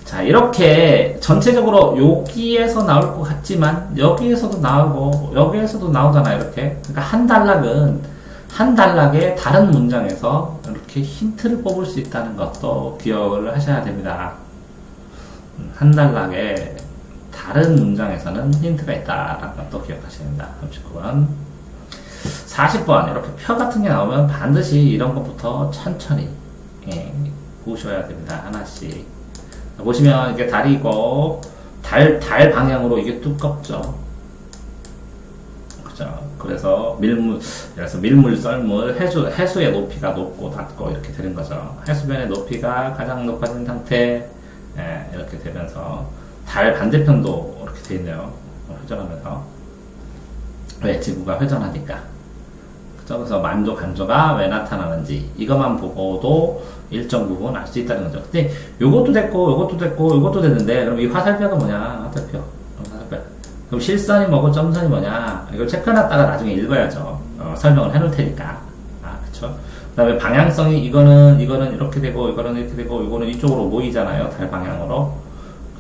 자, 이렇게 전체적으로 여기에서 나올 것 같지만 여기에서도 나오고 여기에서도 나오잖아, 이렇게. 그러니까 한 단락은 한 단락의 다른 문장에서 이렇게 힌트를 뽑을 수 있다는 것도 기억을 하셔야 됩니다. 한 단락의 다른 문장에서는 힌트가 있다라는 것도 기억하셔야 됩니다. 39번. 40번. 이렇게 표 같은 게 나오면 반드시 이런 것부터 천천히 보셔야 됩니다. 하나씩. 보시면 이게 달이고 달 방향으로 이게 두껍죠. 그죠? 그래서 밀물, 썰물, 해수의 높이가 높고 낮고 이렇게 되는 거죠. 해수면의 높이가 가장 높아진 상태, 이렇게 되면서 달 반대편도 이렇게 돼 있네요. 회전하면서. 왜? 지구가 회전하니까. 그죠? 그래서 만조, 간조가 왜 나타나는지 이것만 보고도 일정 부분 알 수 있다는 거죠. 근데 요것도 됐고 됐는데, 그럼 이 화살표가 뭐냐? 화살표. 그럼 실선이 뭐고 점선이 뭐냐? 이걸 체크해놨다가 나중에 읽어야죠. 설명을 해놓을 테니까. 그쵸? 그 다음에 방향성이 이거는 이렇게 되고, 이거는 이렇게 되고, 이거는 이쪽으로 모이잖아요. 달 방향으로.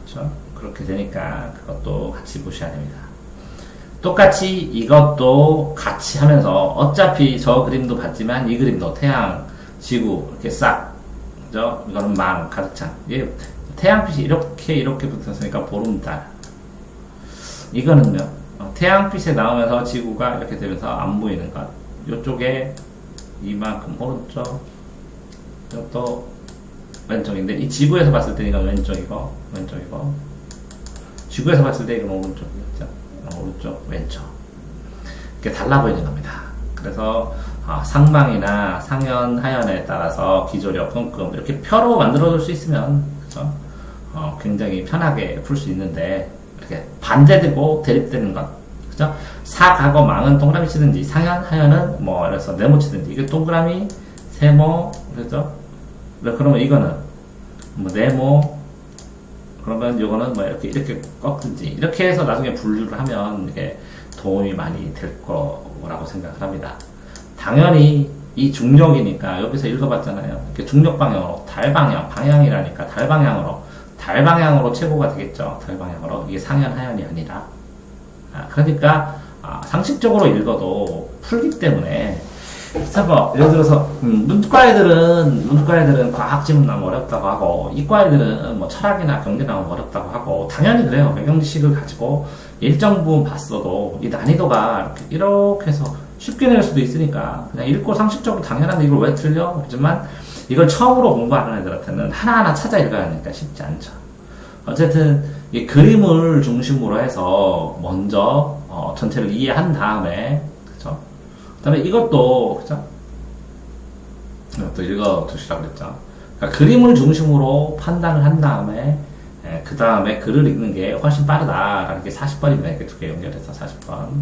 그쵸? 그렇게 되니까 그것도 같이 보셔야 됩니다. 똑같이 이것도 같이 하면서 어차피 저 그림도 봤지만 이 그림도 태양, 지구 이렇게 싹, 그죠? 이거는 망, 가득 찬. 예, 태양빛이 이렇게 붙었으니까 보름달. 이거는요, 태양빛에 나오면서 지구가 이렇게 되면서 안 보이는 것. 이쪽에 이만큼 오른쪽, 이것도 왼쪽인데, 이 지구에서 봤을 때 이건 왼쪽이고, 지구에서 봤을 때 이건 오른쪽이겠죠. 오른쪽, 왼쪽. 이렇게 달라 보이는 겁니다. 그래서 상방이나 상현, 하현에 따라서 기조력, 손금 이렇게 표로 만들어줄 수 있으면, 그죠? 굉장히 편하게 풀 수 있는데, 이렇게 반대되고 대립되는 것. 그죠? 사, 과거, 망은 동그라미 치든지, 상현, 하현은 뭐, 그래서 네모 치든지, 이게 동그라미, 세모, 그죠? 그러면 이거는, 뭐, 네모, 그러면 이거는 뭐, 이렇게 꺾든지, 이렇게 해서 나중에 분류를 하면, 이게 도움이 많이 될 거라고 생각을 합니다. 당연히, 이 중력이니까, 여기서 읽어봤잖아요. 이렇게 중력 방향으로, 달 방향, 방향이라니까, 달 방향으로 최고가 되겠죠. 달 방향으로. 이게 상현, 하현이 아니라. 그러니까 상식적으로 읽어도 풀기 때문에 뭐 예를 들어서 문과 애들은 과학 지문 나오면 어렵다고 하고 이과 애들은 뭐 철학이나 경제 나오면 어렵다고 하고 당연히 그래요. 매경지식을 가지고 일정 부분 봤어도 이 난이도가 이렇게 해서 쉽게 낼 수도 있으니까 그냥 읽고 상식적으로 당연한데 이걸 왜 틀려? 그렇지만 이걸 처음으로 공부하는 애들한테는 하나하나 찾아 읽어야 하니까 쉽지 않죠. 어쨌든 이 그림을 중심으로 해서 먼저 전체를 이해한 다음에 그죠? 그다음에 이것도 그죠? 이것도 읽어두시라고 그랬죠. 그러니까 그림을 중심으로 판단을 한 다음에 그 다음에 글을 읽는 게 훨씬 빠르다라는 게 40번입니다. 이렇게 두 개 연결해서 40번.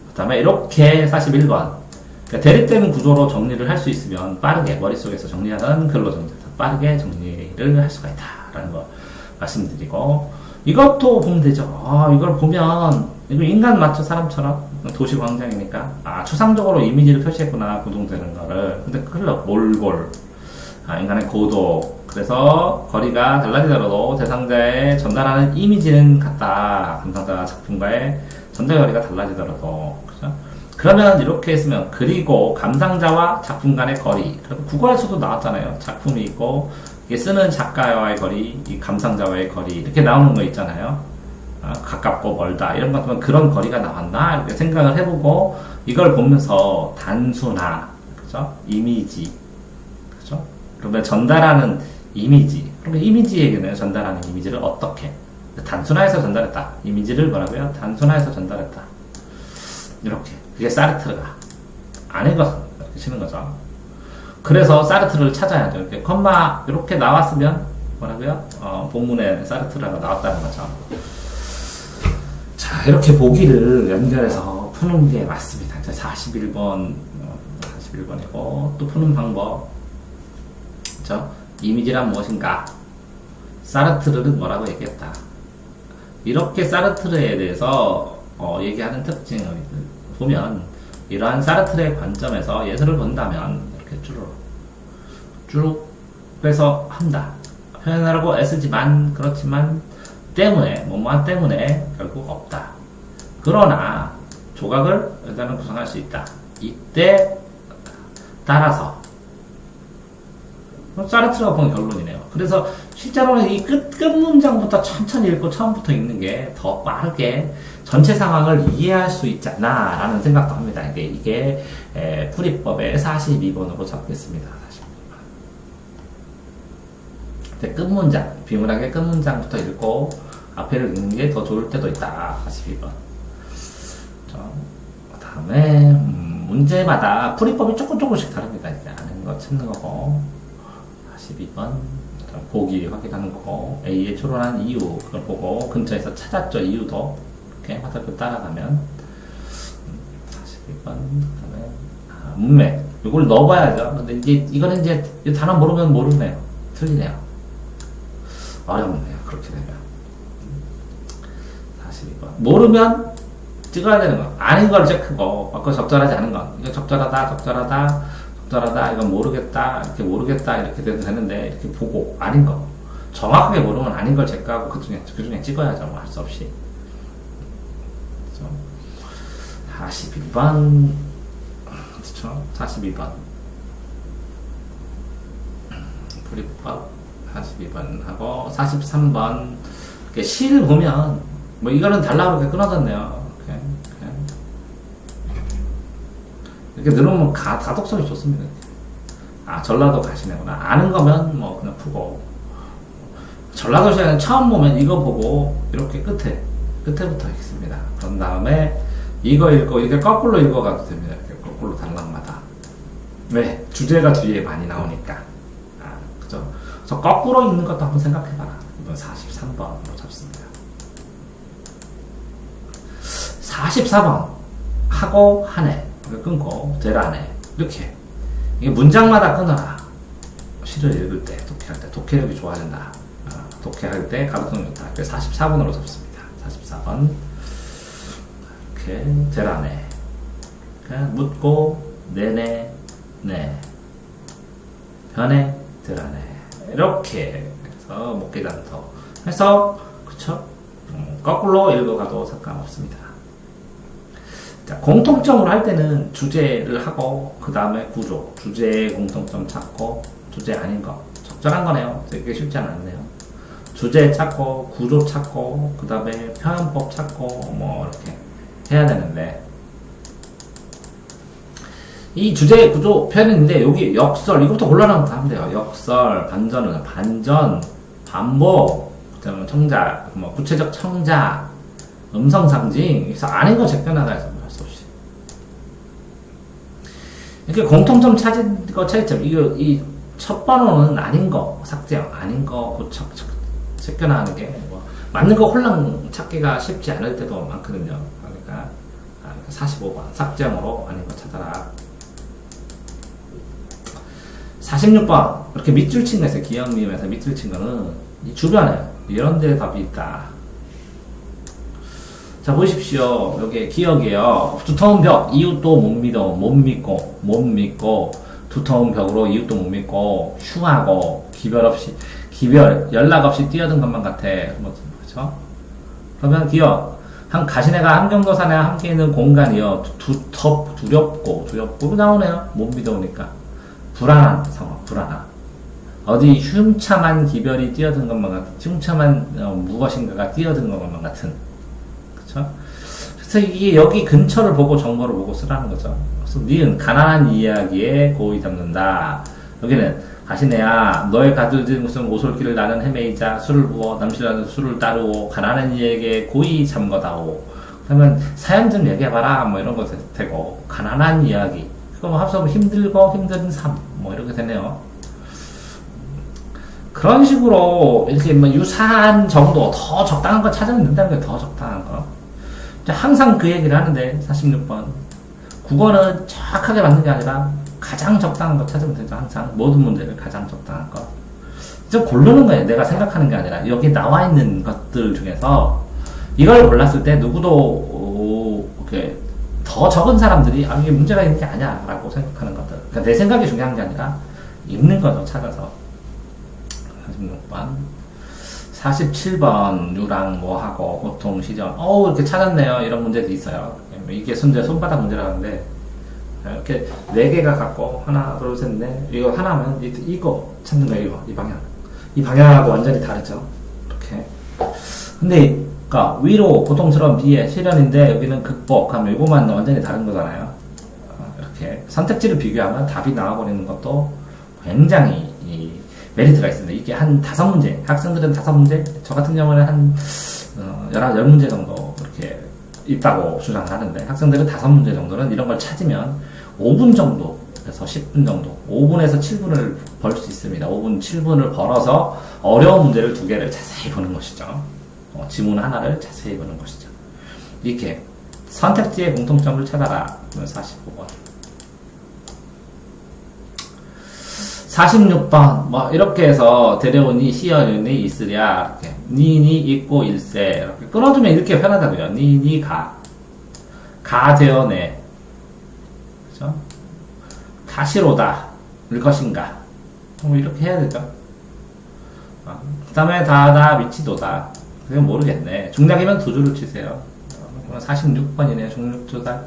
그 다음에 이렇게 41번. 그러니까 대립되는 구조로 정리를 할 수 있으면 빠르게 머릿속에서 정리하는 글로 빠르게 정리를 할 수가 있다라는 거 말씀드리고 이것도 보면 되죠. 이걸 보면 이거 인간 맞죠? 사람처럼 도시 광장이니까 추상적으로 이미지를 표시했구나 구동되는 거를. 근데 그걸로 몰골 인간의 고도 그래서 거리가 달라지더라도 대상자에 전달하는 이미지는 같다. 감상자 작품과의 전달 거리가 달라지더라도 그죠? 그러면 이렇게 했으면 그리고 감상자와 작품 간의 거리 그리고 국어에서도 나왔잖아요. 작품이 있고 이게 쓰는 작가와의 거리, 이 감상자와의 거리 이렇게 나오는 거 있잖아요. 가깝고 멀다 이런 것 같으면 그런 거리가 나왔나 이렇게 생각을 해보고 이걸 보면서 단순화, 그죠? 이미지, 그죠? 그러면 전달하는 이미지, 그러면 이미지에게는 전달하는 이미지를 어떻게 단순화해서 전달했다. 이미지를 뭐라고요? 단순화해서 전달했다. 이렇게 그게 사르트르가 안 읽어서 이렇게 치는 거죠. 그래서 사르트르를 찾아야죠. 이렇게 컴마 이렇게 나왔으면 뭐라고요? 본문에 사르트르가 나왔다는 거죠. 자, 이렇게 보기를 연결해서 푸는 게 맞습니다. 41번이고 또 푸는 방법. 그렇죠? 이미지란 무엇인가? 사르트르는 뭐라고 얘기했다. 이렇게 사르트르에 대해서 얘기하는 특징을 보면 이러한 사르트르의 관점에서 예술을 본다면 이렇게 쭉 해서 한다. 표현하려고 애쓰지만 그렇지만 때문에 뭐뭐한 때문에 결국 없다. 그러나 조각을 일단은 구성할 수 있다. 이때 따라서 사르트르가 본 결론이네요. 그래서 실제로는 이 끝 문장부터 천천히 읽고 처음부터 읽는 게 더 빠르게 전체 상황을 이해할 수 있지 않나 라는 생각도 합니다. 이게 풀이법의 42번으로 잡겠습니다. 42번. 끝문장, 비문학의 끝문장부터 읽고 앞에를 읽는 게 더 좋을 때도 있다. 42번. 그 다음에 문제마다 풀이법이 조금씩 다릅니다. 이제 아는 거 찾는 거고 42번 보기 확인하는 거고 A에 추론한 이유 그걸 보고 근처에서 찾았죠. 이유도 이렇게 화살표 따라가면 42번 그다음에 문맥 이걸 넣어봐야죠. 근데 이거는 이제 이 단어 모르면 모르네요. 틀리네요. 어렵네요. 그렇게 되면 42번 모르면 찍어야 되는 거 아닌 걸 체크고 그거 적절하지 않은 거 이거 적절하다 이건 모르겠다 이렇게 돼도 되는데 이렇게 보고 아닌 거 정확하게 모르면 아닌 걸 체크하고 그 중에 찍어야죠. 뭐 할 수 없이. 그렇죠? 42번 그렇죠? 42번 풀이법 42번 하고 43번 시를 보면 뭐 이거는 달라고 이렇게 끊어졌네요. 이렇게 들어오면 가독성이 좋습니다. 전라도 가시네구나. 아는 거면 뭐 그냥 푸고 전라도 시간에 처음 보면 이거 보고 이렇게 끝에부터 읽습니다. 그런 다음에 이거 읽고 이게 거꾸로 읽어가도 됩니다. 이렇게 거꾸로 단락마다. 왜? 주제가 뒤에 많이 나오니까. 그죠? 그래서 거꾸로 있는 것도 한번 생각해봐라. 이번 43번으로 잡습니다. 44번 하고 하네 끊고 될 안해 이렇게 이게 문장마다 끊어라. 시를 읽을 때 독해할 때 독해력이 좋아진다. 독해할 때 가독성이 좋다. 44번으로 잡습니다. 44번 이렇게 될 안해 묻고 내내 네 변해 될 안해 이렇게 해서 목계단서 해서 그쵸? 거꾸로 읽어가도 상관없습니다. 자, 공통점으로 할 때는 주제를 하고 그 다음에 구조 주제의 공통점 찾고 주제 아닌 거 적절한 거네요. 되게 쉽지 않았네요. 주제 찾고 구조 찾고 그 다음에 표현법 찾고 뭐 이렇게 해야 되는데 이 주제 구조 표현인데 여기 역설 이것부터 곤란한 거 하면 돼요. 역설 반전은 반전 반복 그다음에 청자 뭐 구체적 청자 음성 상징 그래서 아닌 거 제껴나가야죠. 할 수 없이 이렇게 공통점 찾은 거 차이점 이거 이 첫 번호는 아닌 거 삭제형 아닌 거 고쳐 제껴나가는 게 뭐 맞는 거 홀랑 찾기가 쉽지 않을 때도 많거든요. 그러니까 45번 삭제형으로 아닌 거 찾아라. 46번 이렇게 밑줄 친 거에서 기억 미음에서 밑줄 친 거는 이 주변에 이런 데 답이 있다. 자 보십시오. 여기 기억이에요. 두터운 벽 이웃도 못 믿어 못 믿고 두터운 벽으로 이웃도 못 믿고 흉하고 기별 연락 없이 뛰어든 것만 같아. 그렇죠? 그러면 기억 한 가시네가 함경도산에 함께 있는 공간이요 두렵고 나오네요. 못 믿어오니까 불안한 상황 불안함 어디 흉참한 기별이 뛰어든 것만 같은 흉참한 무엇인가가 뛰어든 것만 같은 그쵸? 그래서 이게 여기 근처를 보고 정보를 보고 쓰라는 거죠. 그래서 니은 가난한 이야기에 고의 잡는다. 여기는 가시네야 너의 가두진 무슨 오솔길을 나는 헤매이자 술을 부어 남실하는 술을 따르고 가난한 이에게 고의 잠거다오. 그러면 사연 좀 얘기해봐라 뭐 이런 거 되고 가난한 이야기 그거 뭐 합성하면 힘들고 힘든 삶 뭐 이렇게 되네요. 그런 식으로 이렇게 뭐 유사한 정도 더 적당한 거 찾으면 된다는 거예요. 더 적당한 거. 항상 그 얘기를 하는데 46번 국어는 정확하게 맞는 게 아니라 가장 적당한 거 찾으면 되죠. 항상 모든 문제를 가장 적당한 거. 좀 고르는 거예요. 내가 생각하는 게 아니라 여기 나와 있는 것들 중에서 이걸 골랐을 때 누구도 이렇게 더 적은 사람들이 이게 문제가 있는 게 아니야 라고 생각하는 것들. 그러니까 내 생각이 중요한 게 아니라 읽는 거죠. 찾아서 46번 47번 유랑 뭐하고 보통 시전 이렇게 찾았네요. 이런 문제도 있어요. 이게 손바닥 문제라고 하는데 이렇게 4개가 갖고 하나 둘 셋 넷 이거 하나면 이거 찾는 거예요. 이 방향하고 완전히 다르죠. 이렇게 근데 그러니까 위로 고통스러운 비애 실현인데 여기는 극복하면 이거만 완전히 다른 거잖아요. 이렇게 선택지를 비교하면 답이 나와버리는 것도 굉장히 메리트가 있습니다. 이게 한 5문제 학생들은 5문제 저 같은 경우는 한 10문제 정도 이렇게 있다고 주장을 하는데 학생들은 5문제 정도는 이런 걸 찾으면 5분 정도에서 10분 정도 5분에서 7분을 벌 수 있습니다. 5분 7분을 벌어서 어려운 문제를 2개를 자세히 보는 것이죠. 지문 하나를 자세히 보는 것이죠. 이렇게 선택지의 공통점을 찾아라. 45번 46번 뭐 이렇게 해서 데려오니 시연이 있으랴 이렇게 니니 있고 일세 이렇게 끊어주면 이렇게 편하다고요. 니니 가 되어내 그죠? 가시로다 일 것인가 뭐 이렇게 해야 되죠. 그 다음에 다다 미치도다 그건 모르겠네. 중략이면 2줄을 치세요. 46번이네요. 중력조달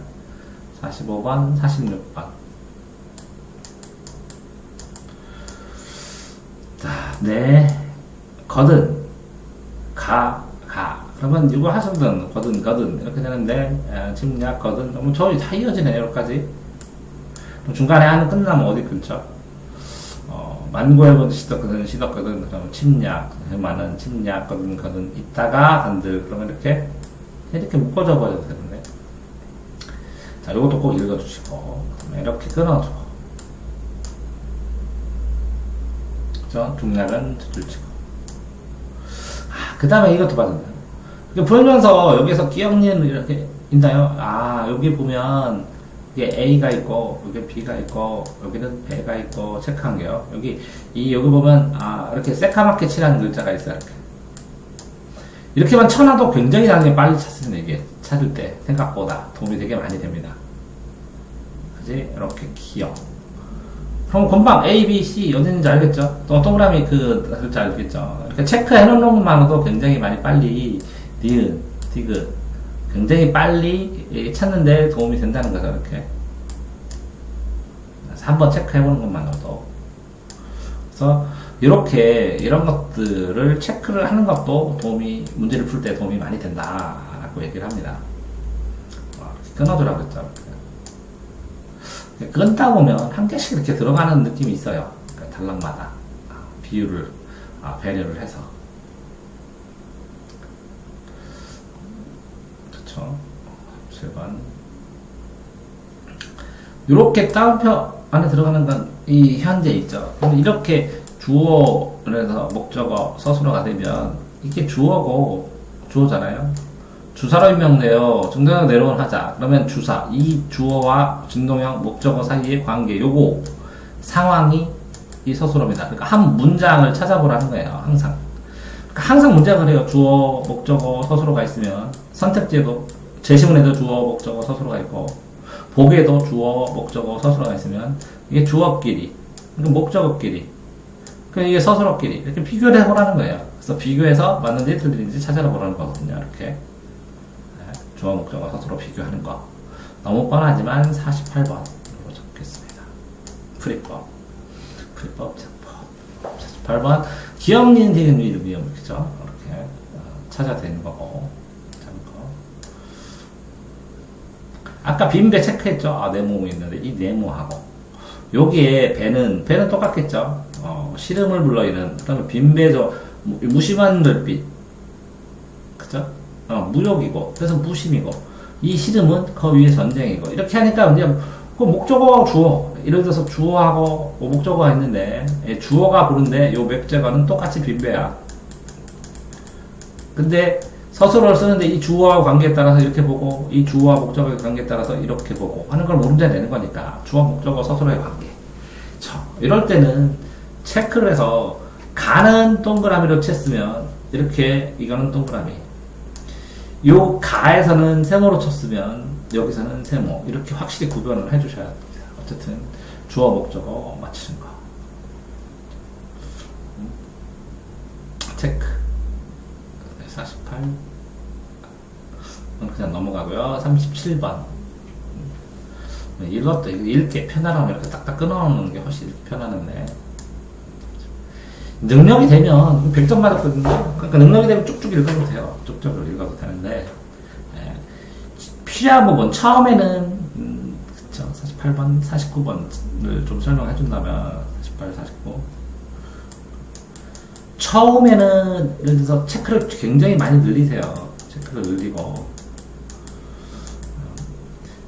45번 46번 자, 네 거든 가 그러면 이거 하셨던 거든 이렇게 되는데 침략 거든 그럼 저희 다 이어지네요. 여기까지 중간에 하는 끝나면 어디 근처 만고해본 시덕거든 그럼 침략 많은 침략 거든 있다가 간들 그러면 이렇게 묶어져 버려도 되는데 자 요것도 꼭 읽어주시고 이렇게 끊어주고 그죠? 중략은 두 줄 치고. 그 다음에 이것도 봐준다. 보면서 여기서 기억니은 이렇게 있나요? 여기 보면 이게 A가 있고, 여기 B가 있고, 여기는 배가 있고, 체크한 게요. 여기 보면, 이렇게 새카맣게 칠한 글자가 있어요. 이렇게만 쳐놔도 굉장히 나중에 빨리 찾으면 이게 찾을 때 생각보다 도움이 되게 많이 됩니다. 그지? 이렇게 기억. 그럼 금방 A, B, C 어디 있는지 알겠죠? 또 동그라미 그 글자 알겠죠? 이렇게 체크해 놓는 것만으로도 굉장히 많이 빨리 니은, 디귿 굉장히 빨리 찾는데 도움이 된다는 거죠. 이렇게 그래서 한번 체크해 보는 것만으로도. 그래서 이렇게 이런 것들을 체크를 하는 것도 문제를 풀 때 도움이 많이 된다라고 얘기를 합니다. 이렇게 끊어주라고 했죠. 끊다 보면 한 개씩 이렇게 들어가는 느낌이 있어요. 그러니까 단락마다 비율을 배려를 해서. 그렇죠. 7번. 이렇게 따옴표 안에 들어가는 건 이 현재 있죠. 이렇게 주어에서 목적어 서술어가 되면 이게 주어고 주어잖아요. 주사로 임명되어 증동형 내로운 하자. 그러면 주사, 이 주어와 진동형 목적어 사이의 관계, 요거 상황이 이 서술어입니다. 그러니까 한 문장을 찾아보라는 거예요. 항상. 그러니까 항상 문장을 해요. 주어, 목적어, 서술어가 있으면 선택지에도 제시문에도 주어, 목적어, 서술어가 있고 보기에도 주어, 목적어, 서술어가 있으면 이게 주어끼리, 그러니까 목적어끼리, 그러니까 이게 서술어끼리 이렇게 비교를 해보라는 거예요. 그래서 비교해서 맞는지 틀린지 찾아보라는 거거든요. 이렇게. 주어, 목적어, 서술어 비교하는 거. 너무 뻔하지만 48번으로 적겠습니다. 풀이법. 풀이법, 작법. 48번. 기억, 니은, 디귿, 미음, 미음. 그죠? 이렇게 찾아야 되는 거고. 아까 빈배 체크했죠? 네모이 있는데, 이 네모하고. 여기에 배는 똑같겠죠? 시름을 불러이는. 그 다음에 빈배죠. 무심한 별빛. 그죠? 무욕이고, 그래서 무심이고, 이 시름은 그 위에 전쟁이고, 이렇게 하니까 이제 그 목적어하고 주어, 예를 들어서 주어하고 목적어가 있는데, 주어가 부른데 요 맥제가는 똑같이 빈배야. 근데 서술어를 쓰는데 이 주어와 관계에 따라서 이렇게 보고, 이 주어와 목적어의 관계에 따라서 이렇게 보고 하는 걸 모르면 되는 거니까, 주어, 목적어, 서술어의 관계. 이럴 때는 체크를 해서 가는 동그라미로 쳤으면 이렇게 이거는 동그라미. 요 가에서는 세모로 쳤으면 여기서는 세모. 이렇게 확실히 구별을 해주셔야 됩니다. 어쨌든 주어, 목적어 맞추는 거. 체크. 48. 그냥 넘어가고요. 37번. 이것도 읽기 편하라면 이렇게 딱딱 끊어놓는 게 훨씬 편하는데. 능력이 되면 100점 맞았거든요. 그러니까 능력이 되면 쭉쭉 읽어도 돼요. 쭉쭉 읽어도 되는데, 필요한 부분 처음에는 그쵸, 48번, 49번을 좀 설명해 준다면 48, 49 처음에는 예를 들어서 체크를 굉장히 많이 늘리세요. 체크를 늘리고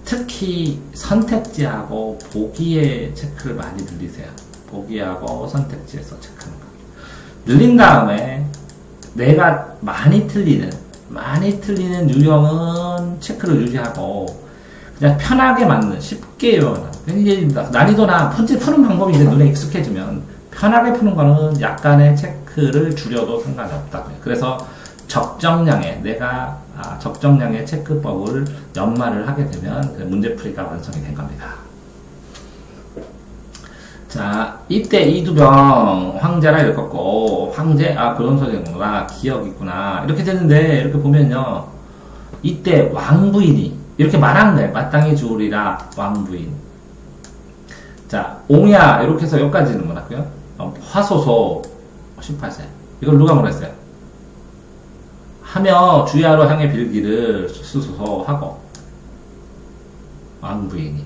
특히 선택지하고 보기에 체크를 많이 늘리세요. 보기하고 선택지에서 체크하는 거. 늘린 다음에 내가 많이 틀리는 유형은 체크를 유지하고 그냥 편하게 맞는 쉽게 외워라. 이제 난이도나 문제 푸는 방법이 이제 눈에 익숙해지면 편하게 푸는 거는 약간의 체크를 줄여도 상관이 없다고요. 그래서 적정량의 적정량의 체크법을 연말을 하게 되면 그 문제풀이가 완성이 된 겁니다. 자, 이때 이두병 황제라 읽었고, 황제, 교동서되는구나, 기억이구나, 이렇게 되는데, 이렇게 보면요. 이때 왕부인이, 이렇게 말한 거예요. 마땅히 주우리라, 왕부인. 자, 옹야, 이렇게 해서 여기까지는 뭐라고요? 화소소, 18세. 이걸 누가 뭐랬어요? 하며 주야로 향해 빌기를 수소소 하고, 왕부인이.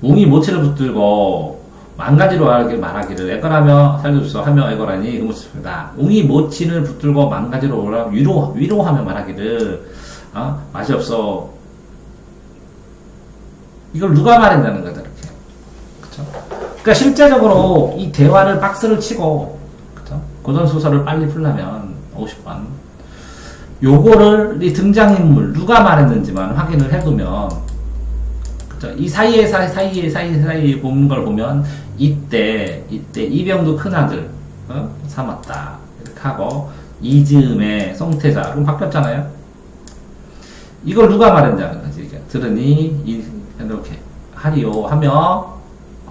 웅이 모체를 붙들고, 만가지로 말하기를 애걸하며 살려주소 하며 애걸하니 의무습니다. 웅이 모친을 붙들고 만가지로 위로하며 말하기를 맛이 없어. 이걸 누가 말한다는 거죠, 이렇게. 그쵸? 그러니까 실제적으로 이 대화를 박스를 치고 고전소설을 빨리 풀려면 50번. 요거를 이 등장인물 누가 말했는지만 확인을 해두면, 그쵸? 이 사이에 보는 걸 보면 이때 이병두 큰아들 삼았다 이렇게 하고 이즈음의 송태자 그럼 바뀌었잖아요. 이걸 누가 말했냐는 거지. 들으니 이렇게 하리오 하며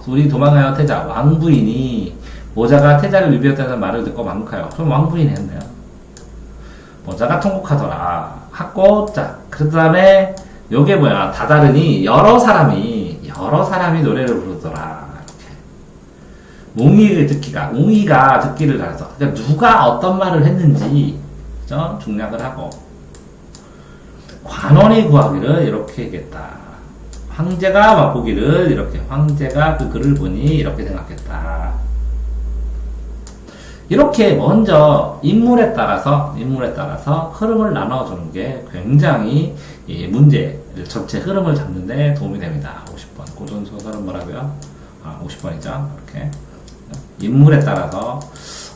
우리 도망하여 태자 왕부인이 모자가 태자를 유비했다는 말을 듣고 망국하여. 그럼 왕부인이 했네요. 모자가 통곡하더라 하고, 자, 그 다음에 요게 뭐야, 다다르니 여러 사람이 노래를 부르더라. 이렇게 웅이가 듣기를 잘해서, 그러니까 누가 어떤 말을 했는지 중략을 하고, 관원이 구하기를 이렇게 얘기했다. 황제가 맛보기를 이렇게, 황제가 그 글을 보니 이렇게 생각했다. 이렇게 먼저 인물에 따라서 흐름을 나눠주는 게 굉장히 이 문제 전체 흐름을 잡는데 도움이 됩니다. 50번. 고전소설은 뭐라고요? 50번이죠. 이렇게. 인물에 따라서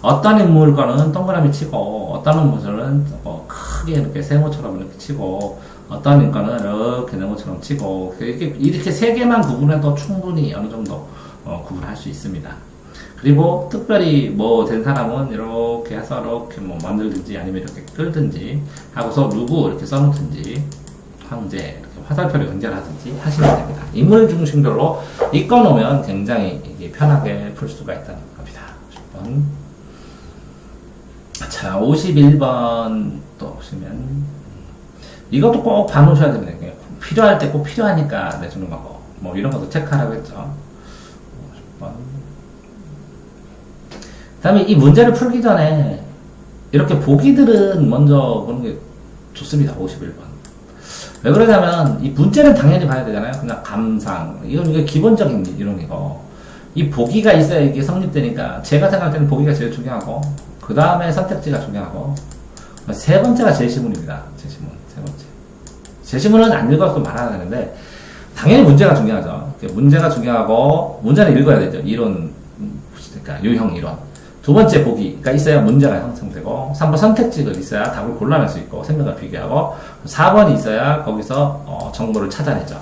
어떤 인물 거는 동그라미 치고, 어떤 인물은 크게 이렇게 세모처럼 이렇게 치고, 어떤 인물은 이렇게 네모처럼 치고, 이렇게 세 개만 구분해도 충분히 어느 정도 구분할 수 있습니다. 그리고 특별히 뭐 된 사람은 이렇게 해서 이렇게 뭐 만들든지 아니면 이렇게 끌든지 하고서 누구 이렇게 써놓든지, 황제 이렇게 화살표를 연결하든지 하시면 됩니다. 인물 중심적으로 이끌어놓으면 굉장히 이게 편하게 풀 수가 있다는 겁니다. 10번. 자, 51번 또 보시면 이것도 꼭 봐놓으셔야 됩니다. 필요할 때 꼭 필요하니까 내주는 거고, 뭐 이런 것도 체크하라고 했죠. 10번. 그 다음에 이 문제를 풀기 전에 이렇게 보기들은 먼저 보는 게 좋습니다. 51번. 왜 그러냐면 이 문제는 당연히 봐야 되잖아요. 그냥 감상. 이게 기본적인 이론이고, 이 보기가 있어야 이게 성립되니까 제가 생각할 때는 보기가 제일 중요하고, 그 다음에 선택지가 중요하고, 세 번째가 제시문입니다. 제시문. 세 번째. 제시문은 안 읽어도 말아야 되는데 당연히 문제가 중요하죠. 문제가 중요하고 문제는 읽어야 되죠. 이론, 그러니까 유형 이론. 두 번째 보기가 있어야 문제가 형성되고, 3번 선택지가 있어야 답을 골라낼 수 있고 생각을 비교하고, 4번이 있어야 거기서 정보를 찾아내죠.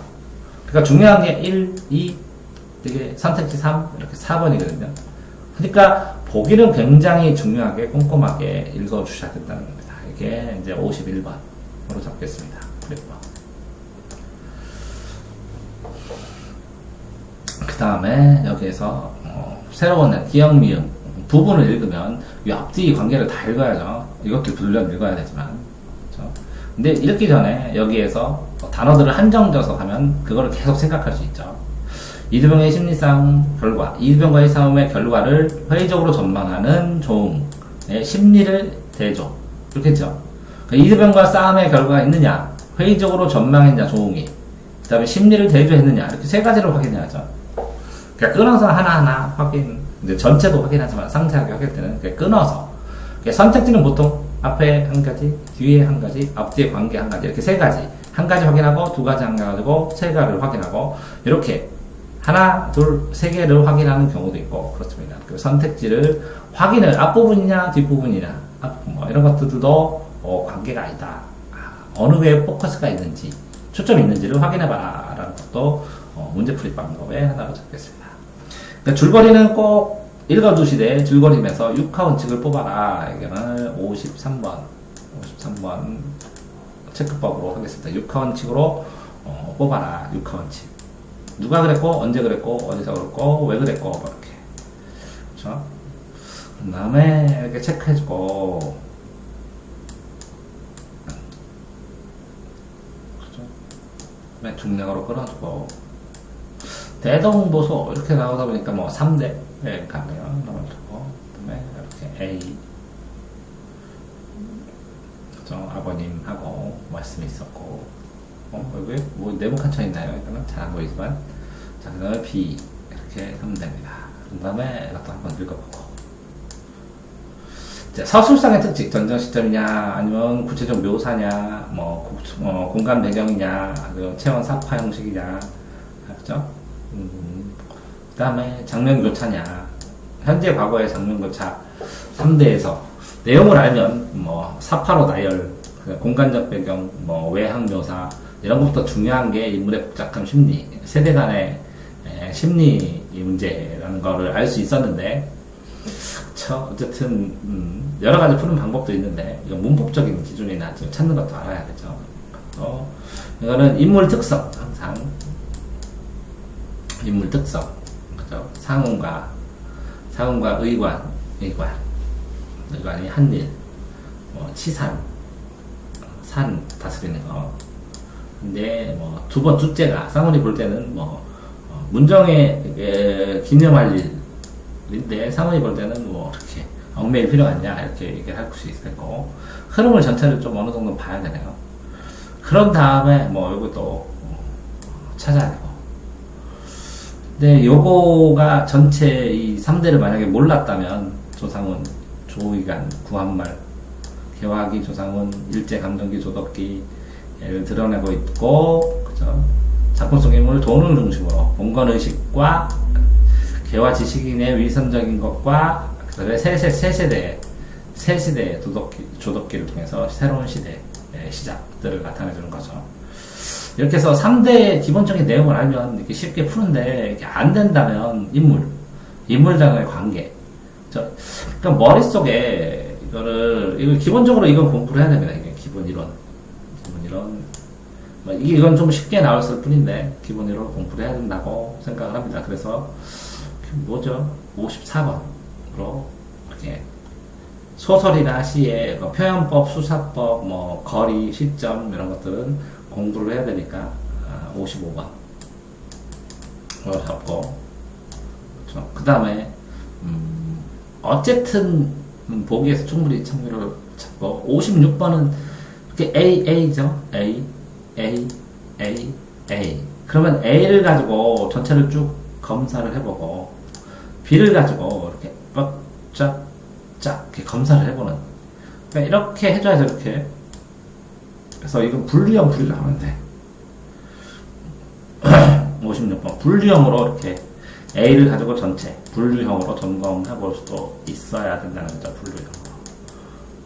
그러니까 중요한 게 1, 2, 이게 선택지 3, 이렇게 4번이거든요. 그러니까 보기는 굉장히 중요하게 꼼꼼하게 읽어주셔야 된다는 겁니다. 이게 이제 51번으로 잡겠습니다. 그 다음에 여기에서 새로운 기억, 미음 부분을 읽으면 이 앞뒤 관계를 다 읽어야죠. 이것도 분명 읽어야 되지만, 그렇죠? 근데 읽기 전에 여기에서 단어들을 한정져서 가면 그거를 계속 생각할 수 있죠. 이두병의 심리싸움 결과, 이두병과의 싸움의 결과를 회의적으로 전망하는 조응의 심리를 대조. 이렇게 했죠. 그러니까 이두병과 싸움의 결과가 있느냐, 회의적으로 전망했냐 조응이, 그 다음에 심리를 대조했느냐, 이렇게 세 가지를 확인해야죠. 그러니까 끊어서 하나하나 확인, 이제 전체도 확인하지만 상세하게 확인할 때는 끊어서, 선택지는 보통 앞에 한 가지, 뒤에 한 가지, 앞뒤의 관계 한 가지, 이렇게 세 가지, 한 가지 확인하고 두 가지 해가지고 세 가지를 확인하고, 이렇게 하나, 둘, 세 개를 확인하는 경우도 있고 그렇습니다. 그 선택지를 확인을 앞부분이냐 뒷부분이냐 뭐 이런 것들도 관계가 아니다. 어느 게 포커스가 있는지, 초점이 있는지를 확인해봐라 라는 것도 문제풀이 방법의 하나로 잡겠습니다. 그러니까 줄거리는 꼭 읽어두시되 줄거리면서 6화 원칙을 뽑아라. 이거는 53번 체크법으로 하겠습니다. 6화 원칙으로 뽑아라. 6화 원칙. 누가 그랬고, 언제 그랬고, 어디서 그랬고, 왜 그랬고, 뭐 이렇게. 그렇죠? 그 다음에 이렇게 체크해주고, 그렇죠? 맨 중력으로 끌어주고, 대동보소 이렇게 나오다 보니까 뭐 3대 가네요. 넘어가고, 그다음에 이렇게 A, 그렇죠? 아버님하고 말씀이 있었고, 여기 뭐 네모칸쳐 있나요? 이거는 잘 안 보이지만, 자, 그 다음에 B 이렇게 하면 됩니다. 그 다음에 이것도 한번 읽어보고, 자, 서술상의 특징, 전쟁 시점이냐, 아니면 구체적 묘사냐, 뭐 공간 배경이냐, 체원 사파 형식이냐, 그렇죠? 그 다음에 장면 교차냐, 현재 과거의 장면 교차, 3대에서 내용을 알면 뭐 사파로 나열, 공간적 배경, 뭐 외향 묘사 이런 것부터 중요한 게 인물의 복잡한 심리, 세대 간의 심리 문제라는 거를 알 수 있었는데, 어쨌든 여러 가지 푸는 방법도 있는데 이건 문법적인 기준이나 찾는 것도 알아야겠죠. 이거는 인물 특성, 항상 인물 특성, 그죠? 상훈과 의관이 한일, 치산, 산 다스리는 거. 근데 둘째가 상훈이 볼 때는 문정에 기념할 일인데 상훈이 볼 때는 이렇게 얽매일 필요가 있냐 이렇게 얘기할 수 있을 거고, 흐름을 전체를 좀 어느 정도 봐야 되네요. 그런 다음에 요것도 찾아야 되고. 근데 요거가 전체 이 3대를 만약에 몰랐다면 조상훈, 조의관, 구한말, 개화기, 조상훈, 일제강점기, 조덕기를 드러내고 있고, 그죠? 작품 속 인물을 돈을 중심으로 봉건의식과 개화 지식인의 위선적인 것과 그다음에 세 시대의 조덕기를 통해서 새로운 시대의 시작들을 나타내주는 거죠. 이렇게 해서 3대의 기본적인 내용을 알면 이렇게 쉽게 푸는데, 이게 안 된다면 인물장의 관계. 그러니까 머릿속에 이걸 기본적으로 이건 공부를 해야 됩니다. 이게 기본 이론. 이건 좀 쉽게 나왔을 뿐인데, 기본 이론을 공부를 해야 된다고 생각을 합니다. 그래서, 54번으로, 이렇게, 소설이나 시의 표현법, 수사법, 거리, 시점, 이런 것들은 공부를 해야 되니까, 55번. 잡고, 그 다음에, 어쨌든, 보기에서 충분히 참고를 잡고, 56번은, 이렇게 A죠? A. 그러면 A를 가지고 전체를 쭉 검사를 해보고, B를 가지고 이렇게 쫙 이렇게 검사를 해보는. 그러니까 이렇게 해줘야죠, 이렇게. 그래서 이건 분류형으로 하면 돼. 56번. 분류형으로 이렇게 A를 가지고 전체, 분류형으로 점검해 볼 수도 있어야 된다는 거죠, 분류형으로.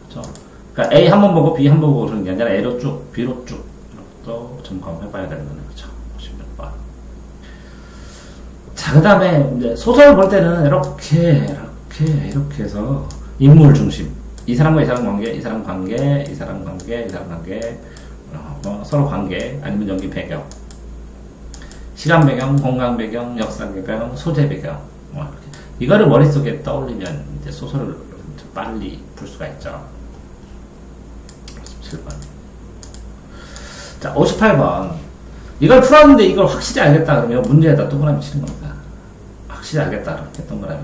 그렇죠? 그러니까 A 한 번 보고 B 한 번 보고 그러는 게 아니라 A로 쭉, B로 쭉, 또 점검해 봐야 되는 거죠. 56번. 자, 그 다음에 이제 소설 볼 때는 이렇게 해서 인물 중심. 이 사람과 이 사람 관계, 서로 관계, 아니면 여기 배경. 시간 배경, 공간 배경, 역사 배경, 소재 배경. 이렇게. 이거를 머릿속에 떠올리면 이제 소설을 좀 빨리 풀 수가 있죠. 57번. 자, 58번. 이걸 풀었는데 이걸 확실히 알겠다 그러면 문제에다 동그라미 치는 겁니다. 확실히 알겠다 이렇게 동그라미.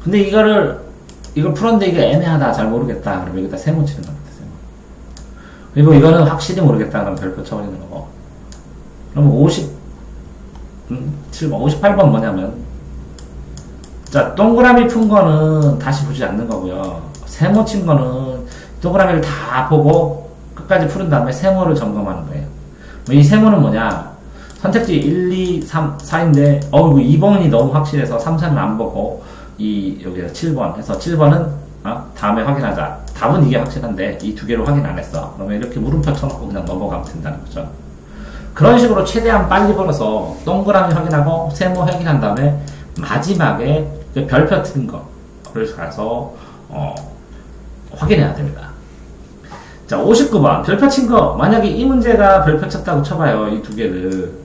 근데 이걸 풀었는데 이게 애매하다, 잘 모르겠다 그러면 여기다 세모 치는 겁니다. 세모. 그리고 이거는 확실히 모르겠다 그러면 별표 쳐버리는 거고. 그러면 58번 뭐냐면, 자, 동그라미 푼 거는 다시 보지 않는 거고요. 세모 친 거는 동그라미를 다 보고 끝까지 푸른 다음에 세모를 점검하는 거예요. 이 세모는 뭐냐? 선택지 1, 2, 3, 4인데, 2번이 너무 확실해서 3, 4는 안 보고, 여기서 7번 해서 7번은, 다음에 확인하자. 답은 이게 확실한데, 이 두 개를 확인 안 했어. 그러면 이렇게 물음표 쳐놓고 그냥 넘어가면 된다는 거죠. 그런 식으로 최대한 빨리 벌어서, 동그라미 확인하고, 세모 확인한 다음에, 마지막에 별표 튼 거를 가서, 확인해야 됩니다. 자, 59번. 별표 친 거. 만약에 이 문제가 별표 쳤다고 쳐봐요. 이 두 개를.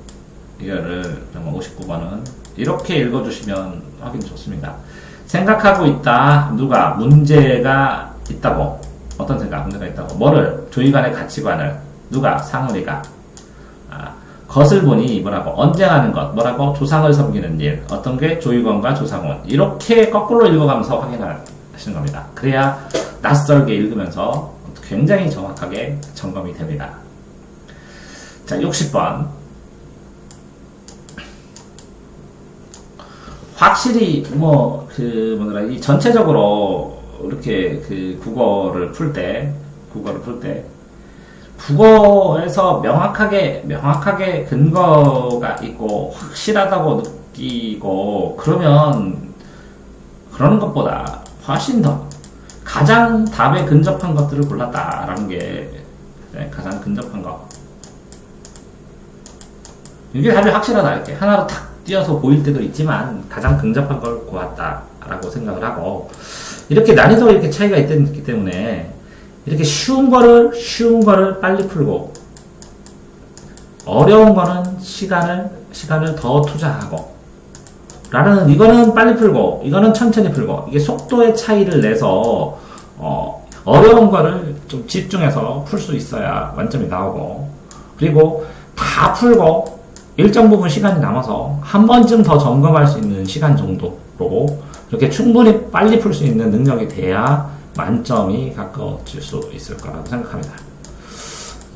이거를, 59번은. 이렇게 읽어주시면 확인 좋습니다. 생각하고 있다. 누가? 문제가 있다고. 어떤 생각? 문제가 있다고. 뭐를? 조이간의 가치관을. 누가? 상훈이가. 것을 보니 뭐라고? 언쟁하는 것. 뭐라고? 조상을 섬기는 일. 어떤 게? 조이건과 조상훈. 이렇게 거꾸로 읽어가면서 확인하시는 겁니다. 그래야 낯설게 읽으면서 굉장히 정확하게 점검이 됩니다. 자, 60번. 확실히, 이 전체적으로, 이렇게, 국어를 풀 때, 국어에서 명확하게 근거가 있고, 확실하다고 느끼고, 그러는 것보다, 훨씬 더 가장 답에 근접한 것들을 골랐다라는 게 가장 근접한 거. 이게 답이 확실하다. 이렇게 하나로 탁 띄어서 보일 때도 있지만 가장 근접한 걸 고았다라고 생각을 하고, 이렇게 난이도 이렇게 차이가 있기 때문에 이렇게 쉬운 거를 빨리 풀고 어려운 거는 시간을 더 투자하고, 라는, 이거는 빨리 풀고 이거는 천천히 풀고, 이게 속도의 차이를 내서 어려운 거를 좀 집중해서 풀 수 있어야 만점이 나오고, 그리고 다 풀고 일정 부분 시간이 남아서 한 번쯤 더 점검할 수 있는 시간 정도로 이렇게 충분히 빨리 풀 수 있는 능력이 돼야 만점이 가까워질 수 있을 거라고 생각합니다.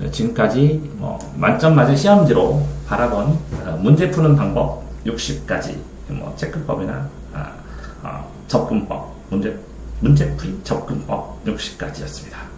지금까지 만점 맞은 시험지로 바라본 문제 푸는 방법 60가지, 체크법이나 접근법, 문제풀이 접근법 60가지였습니다.